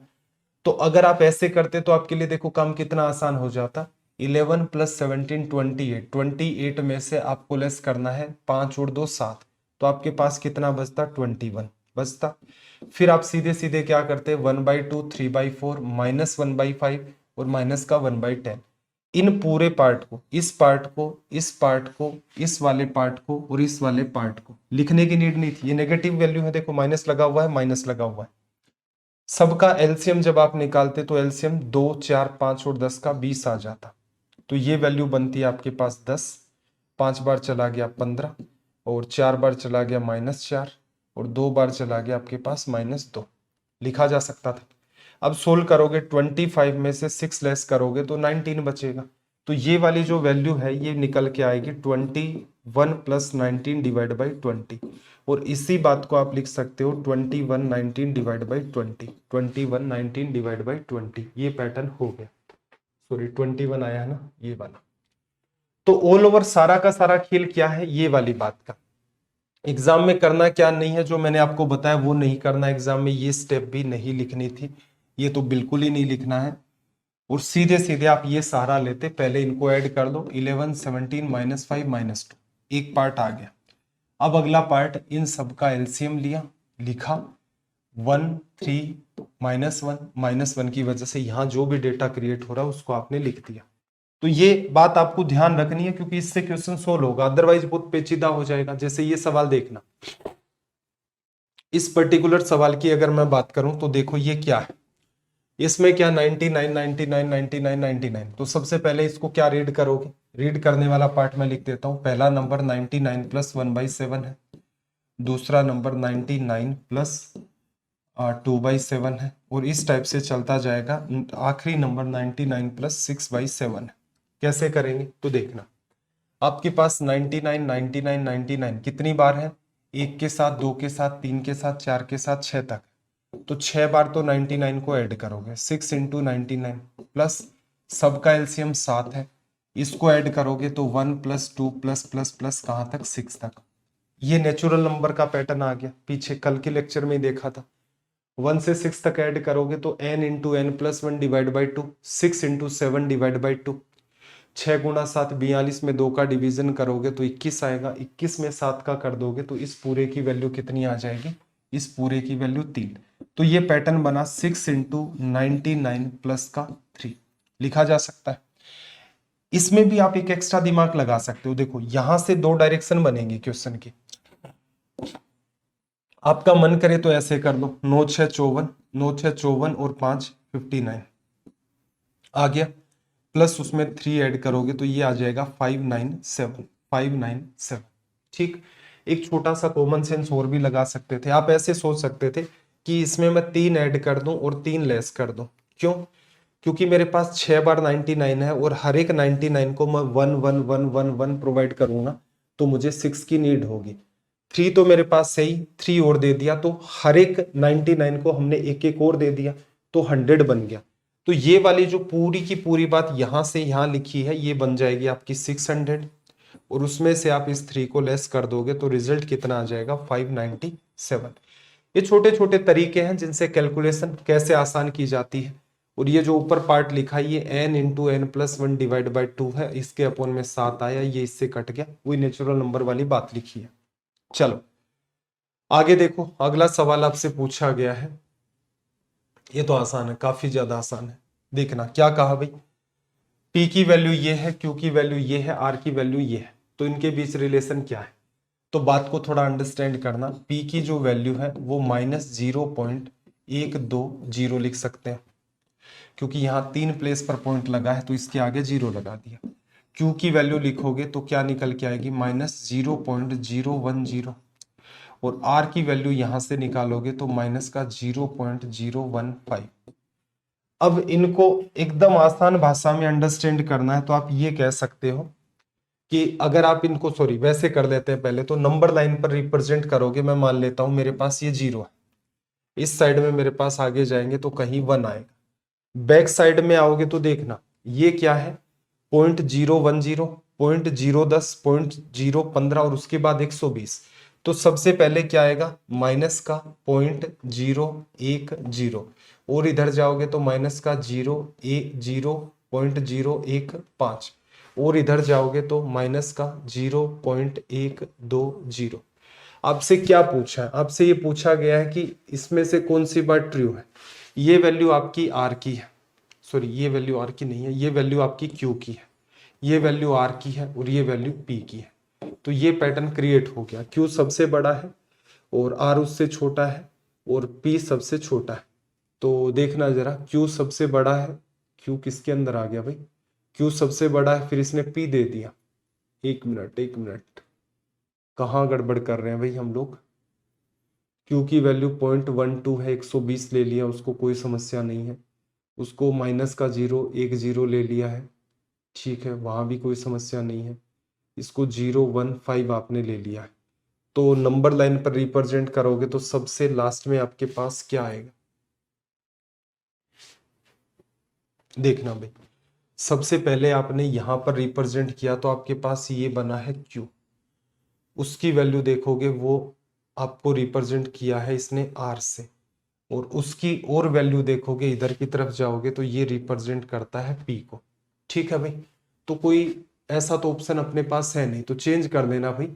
तो अगर आप ऐसे करते तो आपके लिए देखो काम कितना आसान हो जाता। 11 प्लस 17 28 में से आपको लेस करना है 5 और 2 7, तो आपके पास कितना बचता? 21 बचता। फिर आप सीधे सीधे क्या करते? 1/2 3/4 माइनस 1/5 और माइनस का 1/10। इन पूरे पार्ट को, इस पार्ट को, इस पार्ट को, इस वाले पार्ट को और इस वाले पार्ट को लिखने की नीड नहीं थी। ये नेगेटिव वैल्यू है, देखो माइनस लगा हुआ है, माइनस लगा हुआ है। सबका एलसीएम जब आप निकालते तो एलसीएम 2 4 5 और 10 का 20 आ जाता। तो ये वैल्यू बनती है आपके पास 10, 5 बार चला गया 15 और 4 बार चला गया -4 और 2 बार चला गया आपके पास -2, लिखा जा सकता था। अब सोल्व करोगे 25 में से 6 लेस करोगे तो 19 बचेगा। तो ये वाली जो वैल्यू है ये निकल के आएगी 21 प्लस 19 डिवाइड बाई 20। और इसी बात को आप लिख सकते हो 21 19 डिवाइड बाई 20, 21 19 डिवाइड बाई 20। ये पैटर्न हो गया, सॉरी 21 आया है ना, ये वाला। तो ऑल ओवर सारा का सारा खेल क्या है, ये वाली बात का। एग्जाम में करना क्या नहीं है, जो मैंने आपको बताया वो नहीं करना एग्जाम में, ये स्टेप भी नहीं लिखनी थी, ये तो बिल्कुल ही नहीं लिखना है। और सीधे सीधे आप ये सहारा लेते, पहले इनको ऐड कर दो 11 17 -5 -2, एक पार्ट आ गया। अब अगला पार्ट, इन सब का एलसीएम लिया, लिखा 1 3 -1 की वजह से यहाँ जो भी डेटा क्रिएट हो रहा है उसको आपने लिख दिया। तो ये बात आपको ध्यान रखनी है क्योंकि इससे क्वेश्चन सोल्व होगा, अदरवाइज बहुत पेचीदा हो जाएगा। जैसे ये सवाल देखना, इस पर्टिकुलर सवाल की अगर मैं बात करूं तो देखो ये क्या है, इसमें क्या 99 99 99 99। तो सबसे पहले इसको क्या रीड करोगे, रीड करने वाला पार्ट मैं लिख देता हूं। पहला नंबर 99 प्लस 1/7 है, दूसरा नंबर 99 प्लस 2/7 है, और इस टाइप से चलता जाएगा। आखिरी नंबर 99 प्लस 6/7 है। कैसे करेंगे तो देखना, आपके पास 99 99 99 कितनी बार है? 1 के साथ, 2 के साथ, 3 के साथ, 4 के साथ, 6 तक। तो 6 बार तो 99 को ऐड करोगे, 6 इंटू 99 प्लस सबका एलसीएम 7 है, इसको ऐड करोगे तो 1 प्लस 2 प्लस प्लस प्लस कहाँ तक? 6 तक। ये नेचुरल नंबर का पैटर्न आ गया, पीछे कल के लेक्चर में देखा था। 1 से 6 तक ऐड करोगे तो n into n plus 1 divide by 2, 6 into 7 divide by 2, 6 गुणा 7 42 में 2 का डिवीजन करोगे तो 21 आएगा, 21 में 7 का कर दोगे तो इस पूरे की वैल्यू कितनी आ जाएगी? इस पूरे की वैल्यू 3। तो ये पैटर्न बना 6 इंटू 99 प्लस का 3, लिखा जा सकता है। इसमें भी आप एक एक्स्ट्रा दिमाग लगा सकते हो। देखो यहां से 2 डायरेक्शन बनेंगे क्वेश्चन की, आपका मन करे तो ऐसे कर लो, 9 6 54, 9 6 54 और 5 59 आ गया, प्लस उसमें 3 ऐड करोगे तो ये आ जाएगा 597। ठीक, एक छोटा सा कॉमन सेंस और भी लगा सकते थे, आप ऐसे सोच सकते थे कि इसमें मैं 3 ऐड कर दूं और 3 लेस कर दूं। क्यों? क्योंकि मेरे पास 6 बार 99 है और हर एक 99 को मैं 1 1 1 1 1 प्रोवाइड करूंगा तो मुझे 6 की नीड होगी। 3 तो मेरे पास सही, 3 और दे दिया तो हर एक 99 को हमने एक एक और दे दिया तो 100 बन गया। तो ये वाली जो पूरी की पूरी बात यहां से यहां लिखी है ये बन जाएगी आपकी 600, और उसमें से आप इस 3 को लेस कर दोगे तो रिजल्ट कितना आ जाएगा? 597। ये छोटे छोटे तरीके हैं जिनसे कैलकुलेशन कैसे आसान की जाती है। और ये जो ऊपर पार्ट लिखा है ये n into n plus 1 divide by 2 है, इसके अपोन में 7 आया, ये इससे कट गया, वही नेचुरल नंबर वाली बात लिखी है। चलो आगे देखो, अगला सवाल आपसे पूछा गया है, ये तो आसान है, काफी ज्यादा आसान है। देखना क्या कहा भाई, P की वैल्यू ये है, Q की वैल्यू ये है, R की वैल्यू ये है, तो इनके बीच रिलेशन क्या है। तो बात को थोड़ा अंडरस्टैंड करना, P की जो वैल्यू है वो -0.120 लिख सकते हैं, क्योंकि यहाँ 3 प्लेस पर पॉइंट लगा है तो इसके आगे 0 लगा दिया। Q की वैल्यू लिखोगे तो क्या निकल के आएगी, -0.010, और R की वैल्यू यहां से निकालोगे तो माइनस का 0.015। अब इनको एकदम आसान भाषा में अंडरस्टैंड करना है तो आप ये कह सकते हो कि अगर आप इनको, सॉरी वैसे कर लेते हैं पहले, तो नंबर लाइन पर रिप्रेजेंट करोगे, मैं मान लेता हूं मेरे पास ये 0 है, इस साइड में मेरे पास आगे जाएंगे तो कहीं 1 आएगा, बैक साइड में आओगे तो देखना ये क्या है, 0.010, 0.010, 0.015 और उसके बाद 120। तो सबसे पहले क्या आएगा, माइनस का 0.010, और इधर जाओगे तो माइनस का 0.015, और इधर जाओगे तो माइनस का 0.120। आपसे क्या पूछा है, आपसे ये पूछा गया है कि इसमें से कौन सी बात ट्रू है। ये वैल्यू आपकी आर की है, सॉरी ये वैल्यू आर की नहीं है, ये वैल्यू आपकी क्यू की है, ये वैल्यू आर की है और ये वैल्यू पी की है। तो ये पैटर्न क्रिएट हो गया, क्यू सबसे बड़ा है और आर उससे छोटा है और पी सबसे छोटा है। तो देखना जरा, क्यू सबसे बड़ा है, क्यू किसके अंदर आ गया भाई, क्यू सबसे बड़ा है, फिर इसने पी दे दिया। एक मिनट, कहाँ गड़बड़ कर रहे हैं भाई हम लोग। क्यू की वैल्यू 0.12 है, 120 ले लिया, उसको कोई समस्या नहीं है। उसको माइनस का 0.10 ले लिया है, ठीक है, वहां भी कोई समस्या नहीं है। इसको 0.15 आपने ले लिया है। तो नंबर लाइन पर रिप्रेजेंट करोगे तो सबसे लास्ट में आपके पास क्या आएगा, देखना भाई। सबसे पहले आपने यहां पर रिप्रेजेंट किया तो आपके पास ये बना है Q, उसकी वैल्यू देखोगे वो आपको रिप्रेजेंट किया है इसने R से, और उसकी और वैल्यू देखोगे इधर की तरफ जाओगे तो ये रिप्रेजेंट करता है P को। ठीक है भाई, तो कोई ऐसा तो ऑप्शन अपने पास है नहीं, तो चेंज कर देना भाई।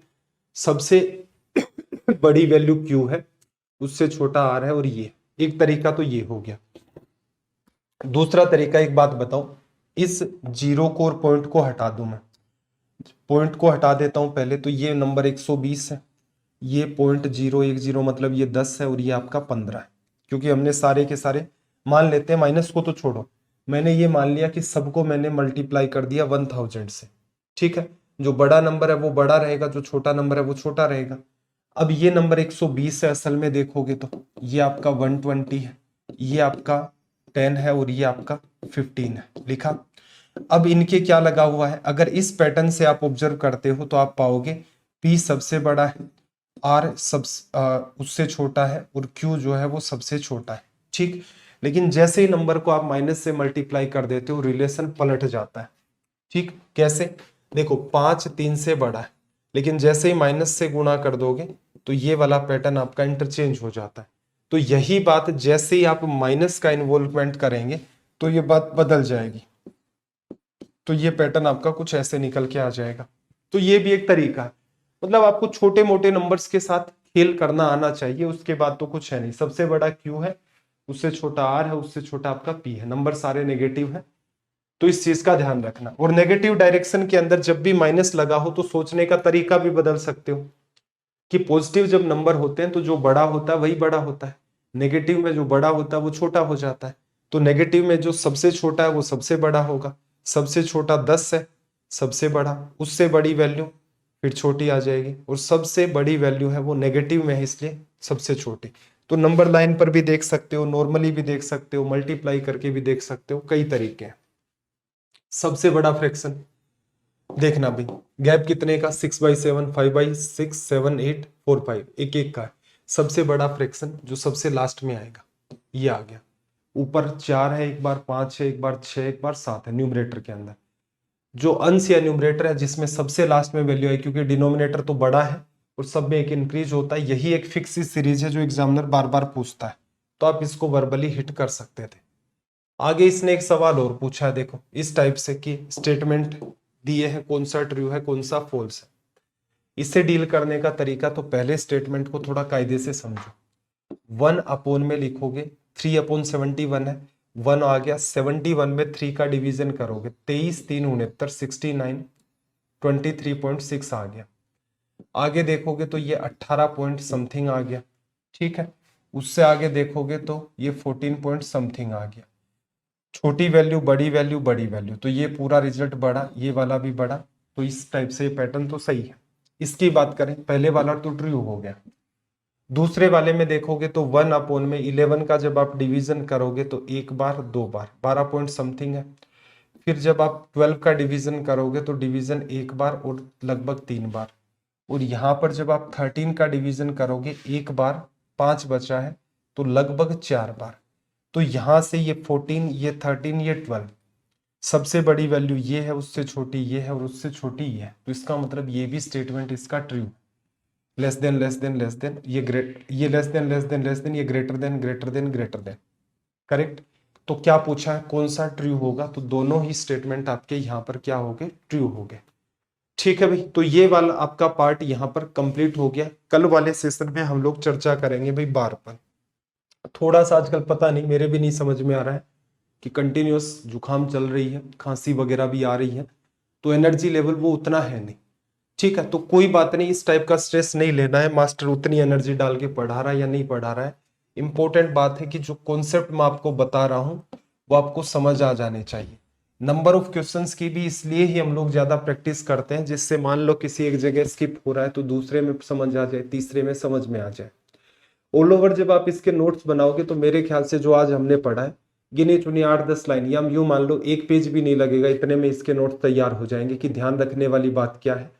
सबसे बड़ी वैल्यू Q है, उससे छोटा R है, और ये एक तरीका तो ये हो गया। दूसरा तरीका, एक बात बताओ, इस जीरो को और पॉइंट को हटा दूं मैं, पॉइंट को हटा देता हूं पहले, तो ये नंबर 120 है, ये 0.010 मतलब ये 10 है, और ये आपका 15 है, क्योंकि हमने सारे के सारे मान लेते हैं, माइनस को तो छोड़ो, मैंने ये मान लिया कि सबको मैंने मल्टीप्लाई कर दिया 1000 से। ठीक है, जो बड़ा नंबर है वो बड़ा रहेगा, जो छोटा नंबर है वो छोटा रहेगा। अब ये नंबर 120 है, असल में देखोगे तो ये आपका 120 है, ये आपका 10 है, और ये आपका 15 है, लिखा। अब इनके क्या लगा हुआ है, अगर इस पैटर्न से आप ऑब्जर्व करते हो तो आप पाओगे P सबसे बड़ा है, R उससे छोटा है, और Q जो है वो सबसे छोटा है। ठीक, लेकिन जैसे ही नंबर को आप माइनस से मल्टीप्लाई कर देते हो रिलेशन पलट जाता है। ठीक, कैसे, देखो 5 3 से बड़ा है, लेकिन जैसे ही माइनस से गुणा कर दोगे तो ये वाला पैटर्न आपका इंटरचेंज हो जाता है। तो यही बात जैसे ही आप माइनस का इन्वॉल्वमेंट करेंगे तो ये बात बदल जाएगी, तो ये पैटर्न आपका कुछ ऐसे निकल के आ जाएगा। तो ये भी एक तरीका है, मतलब आपको छोटे मोटे नंबर्स के साथ खेल करना आना चाहिए, उसके बाद तो कुछ है नहीं। सबसे बड़ा Q है, उससे छोटा R है, उससे छोटा आपका P है, नंबर सारे नेगेटिव है, तो इस चीज का ध्यान रखना। और नेगेटिव डायरेक्शन के अंदर जब भी माइनस लगा हो तो सोचने का तरीका भी बदल सकते हो, कि पॉजिटिव जब नंबर होते हैं तो जो बड़ा होता है वही बड़ा होता है, नेगेटिव में जो बड़ा होता है वो छोटा हो जाता है। तो नेगेटिव में जो सबसे छोटा है वो सबसे बड़ा होगा, सबसे छोटा 10 है, सबसे बड़ा, उससे बड़ी वैल्यू फिर छोटी आ जाएगी, और सबसे बड़ी वैल्यू है वो नेगेटिव में है इसलिए सबसे छोटी। तो नंबर लाइन पर भी देख सकते हो, नॉर्मली भी देख सकते हो, मल्टीप्लाई करके भी देख सकते हो, कई तरीके हैं। सबसे बड़ा फ्रैक्शन देखना भाई, गैप कितने का, 6/7, 5/6, 7, 8, 4, 5, एक एक का है। सबसे बड़ा फ्रैक्शन जो सबसे लास्ट में आएगा ये आ गया, ऊपर 4 है, एक बार 5 है, एक बार 6, एक बार 7 है न्यूमरेटर के अंदर। जो अंश या न्यूमरेटर है जिसमें सबसे लास्ट में वैल्यू है, क्योंकि डिनोमिनेटर तो बड़ा है और सब में एक इंक्रीज होता है, यही एक फिक्स सीरीज है जो एग्जामिनर बार बार पूछता है, तो आप इसको वर्बली हिट कर सकते थे। आगे इसने एक सवाल और पूछा है, देखो इस टाइप से कि स्टेटमेंट दिए हैं, कौन सा ट्रू है कौन सा फॉल्स है। इसे डील करने का तरीका, तो पहले स्टेटमेंट को थोड़ा कायदे से समझो। 1 अपॉन में लिखोगे, 3 अपॉन 71 है, 1 आ गया, 71 में 3 का डिवीजन करोगे, 23 3 69, 69, 23.6 आ गया। आगे देखोगे तो ये 18 पॉइंट समथिंग आ गया, ठीक है। उससे आगे देखोगे तो ये 14 पॉइंट समथिंग आ गया। छोटी वैल्यू बड़ी वैल्यू बड़ी वैल्यू, तो ये पूरा रिजल्ट बढ़ा, ये वाला भी बढ़ा। तो इस टाइप से ये पैटर्न तो सही है। इसकी बात करें, पहले वाला तो ट्रू हो गया। दूसरे वाले में देखोगे तो 1 अपॉन में 11 का जब आप डिवीजन करोगे तो एक बार दो बार 12 पॉइंट समथिंग है। फिर जब आप 12 का डिवीजन करोगे तो डिवीजन एक बार और लगभग 3 बार। और यहाँ पर जब आप 13 का डिवीजन करोगे एक बार, 5 बचा है तो लगभग 4 बार। तो यहां से ये 14, ये 13, ये 12, सबसे बड़ी वैल्यू ये है, उससे छोटी ये है और उससे छोटी ये है। तो इसका मतलब ये भी स्टेटमेंट इसका true. Less than less than less than, ये ग्रेट, ये less than less than less than, ये greater than greater than greater than. Correct. तो क्या पूछा है, कौन सा ट्रू होगा? तो दोनों ही स्टेटमेंट आपके यहाँ पर क्या हो गए, ट्रू हो गए। ठीक है भाई, तो ये वाला आपका पार्ट यहाँ पर कंप्लीट हो गया। कल वाले सेशन में हम लोग चर्चा करेंगे भाई बार पर। थोड़ा सा आजकल पता नहीं, मेरे भी नहीं समझ में आ रहा है कि कंटिन्यूअस जुकाम चल रही है, खांसी वगैरह भी आ रही है, तो एनर्जी लेवल वो उतना है नहीं। ठीक है, तो कोई बात नहीं, इस टाइप का स्ट्रेस नहीं लेना है, मास्टर उतनी एनर्जी डाल के पढ़ा रहा है या नहीं पढ़ा रहा है। इंपॉर्टेंट बात है कि जो कॉन्सेप्ट मैं आपको बता रहा हूं वो आपको समझ आ जाने चाहिए। नंबर ऑफ क्वेश्चंस की भी इसलिए ही हम लोग ज्यादा प्रैक्टिस करते हैं, जिससे मान लो किसी एक जगह स्किप हो रहा है तो दूसरे में समझ आ जाए, तीसरे में समझ में आ जाए। ऑल ओवर जब आप इसके नोट्स बनाओगे तो मेरे ख्याल से जो आज हमने पढ़ा है, गिनी चुनी 8-10 लाइन, या यूं मान लो 1 पेज भी नहीं लगेगा, इतने में इसके नोट्स तैयार हो जाएंगे कि ध्यान रखने वाली बात क्या है,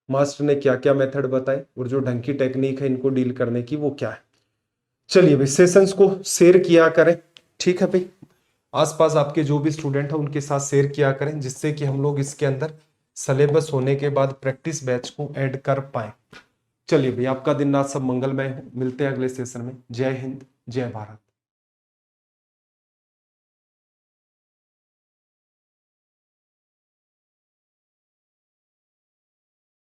मास्टर ने क्या क्या मेथड बताए और जो ढंग की टेक्निक है इनको डील करने की वो क्या है। चलिए भाई, सेशंस को शेयर किया करें। ठीक है भाई, आसपास आपके जो भी स्टूडेंट है उनके साथ शेयर किया करें, जिससे कि हम लोग इसके अंदर सिलेबस होने के बाद प्रैक्टिस बैच को ऐड कर पाए। चलिए भाई, आपका दिन रात सब मंगलमय हो। मिलते हैं अगले सेशन में। जय हिंद, जय भारत।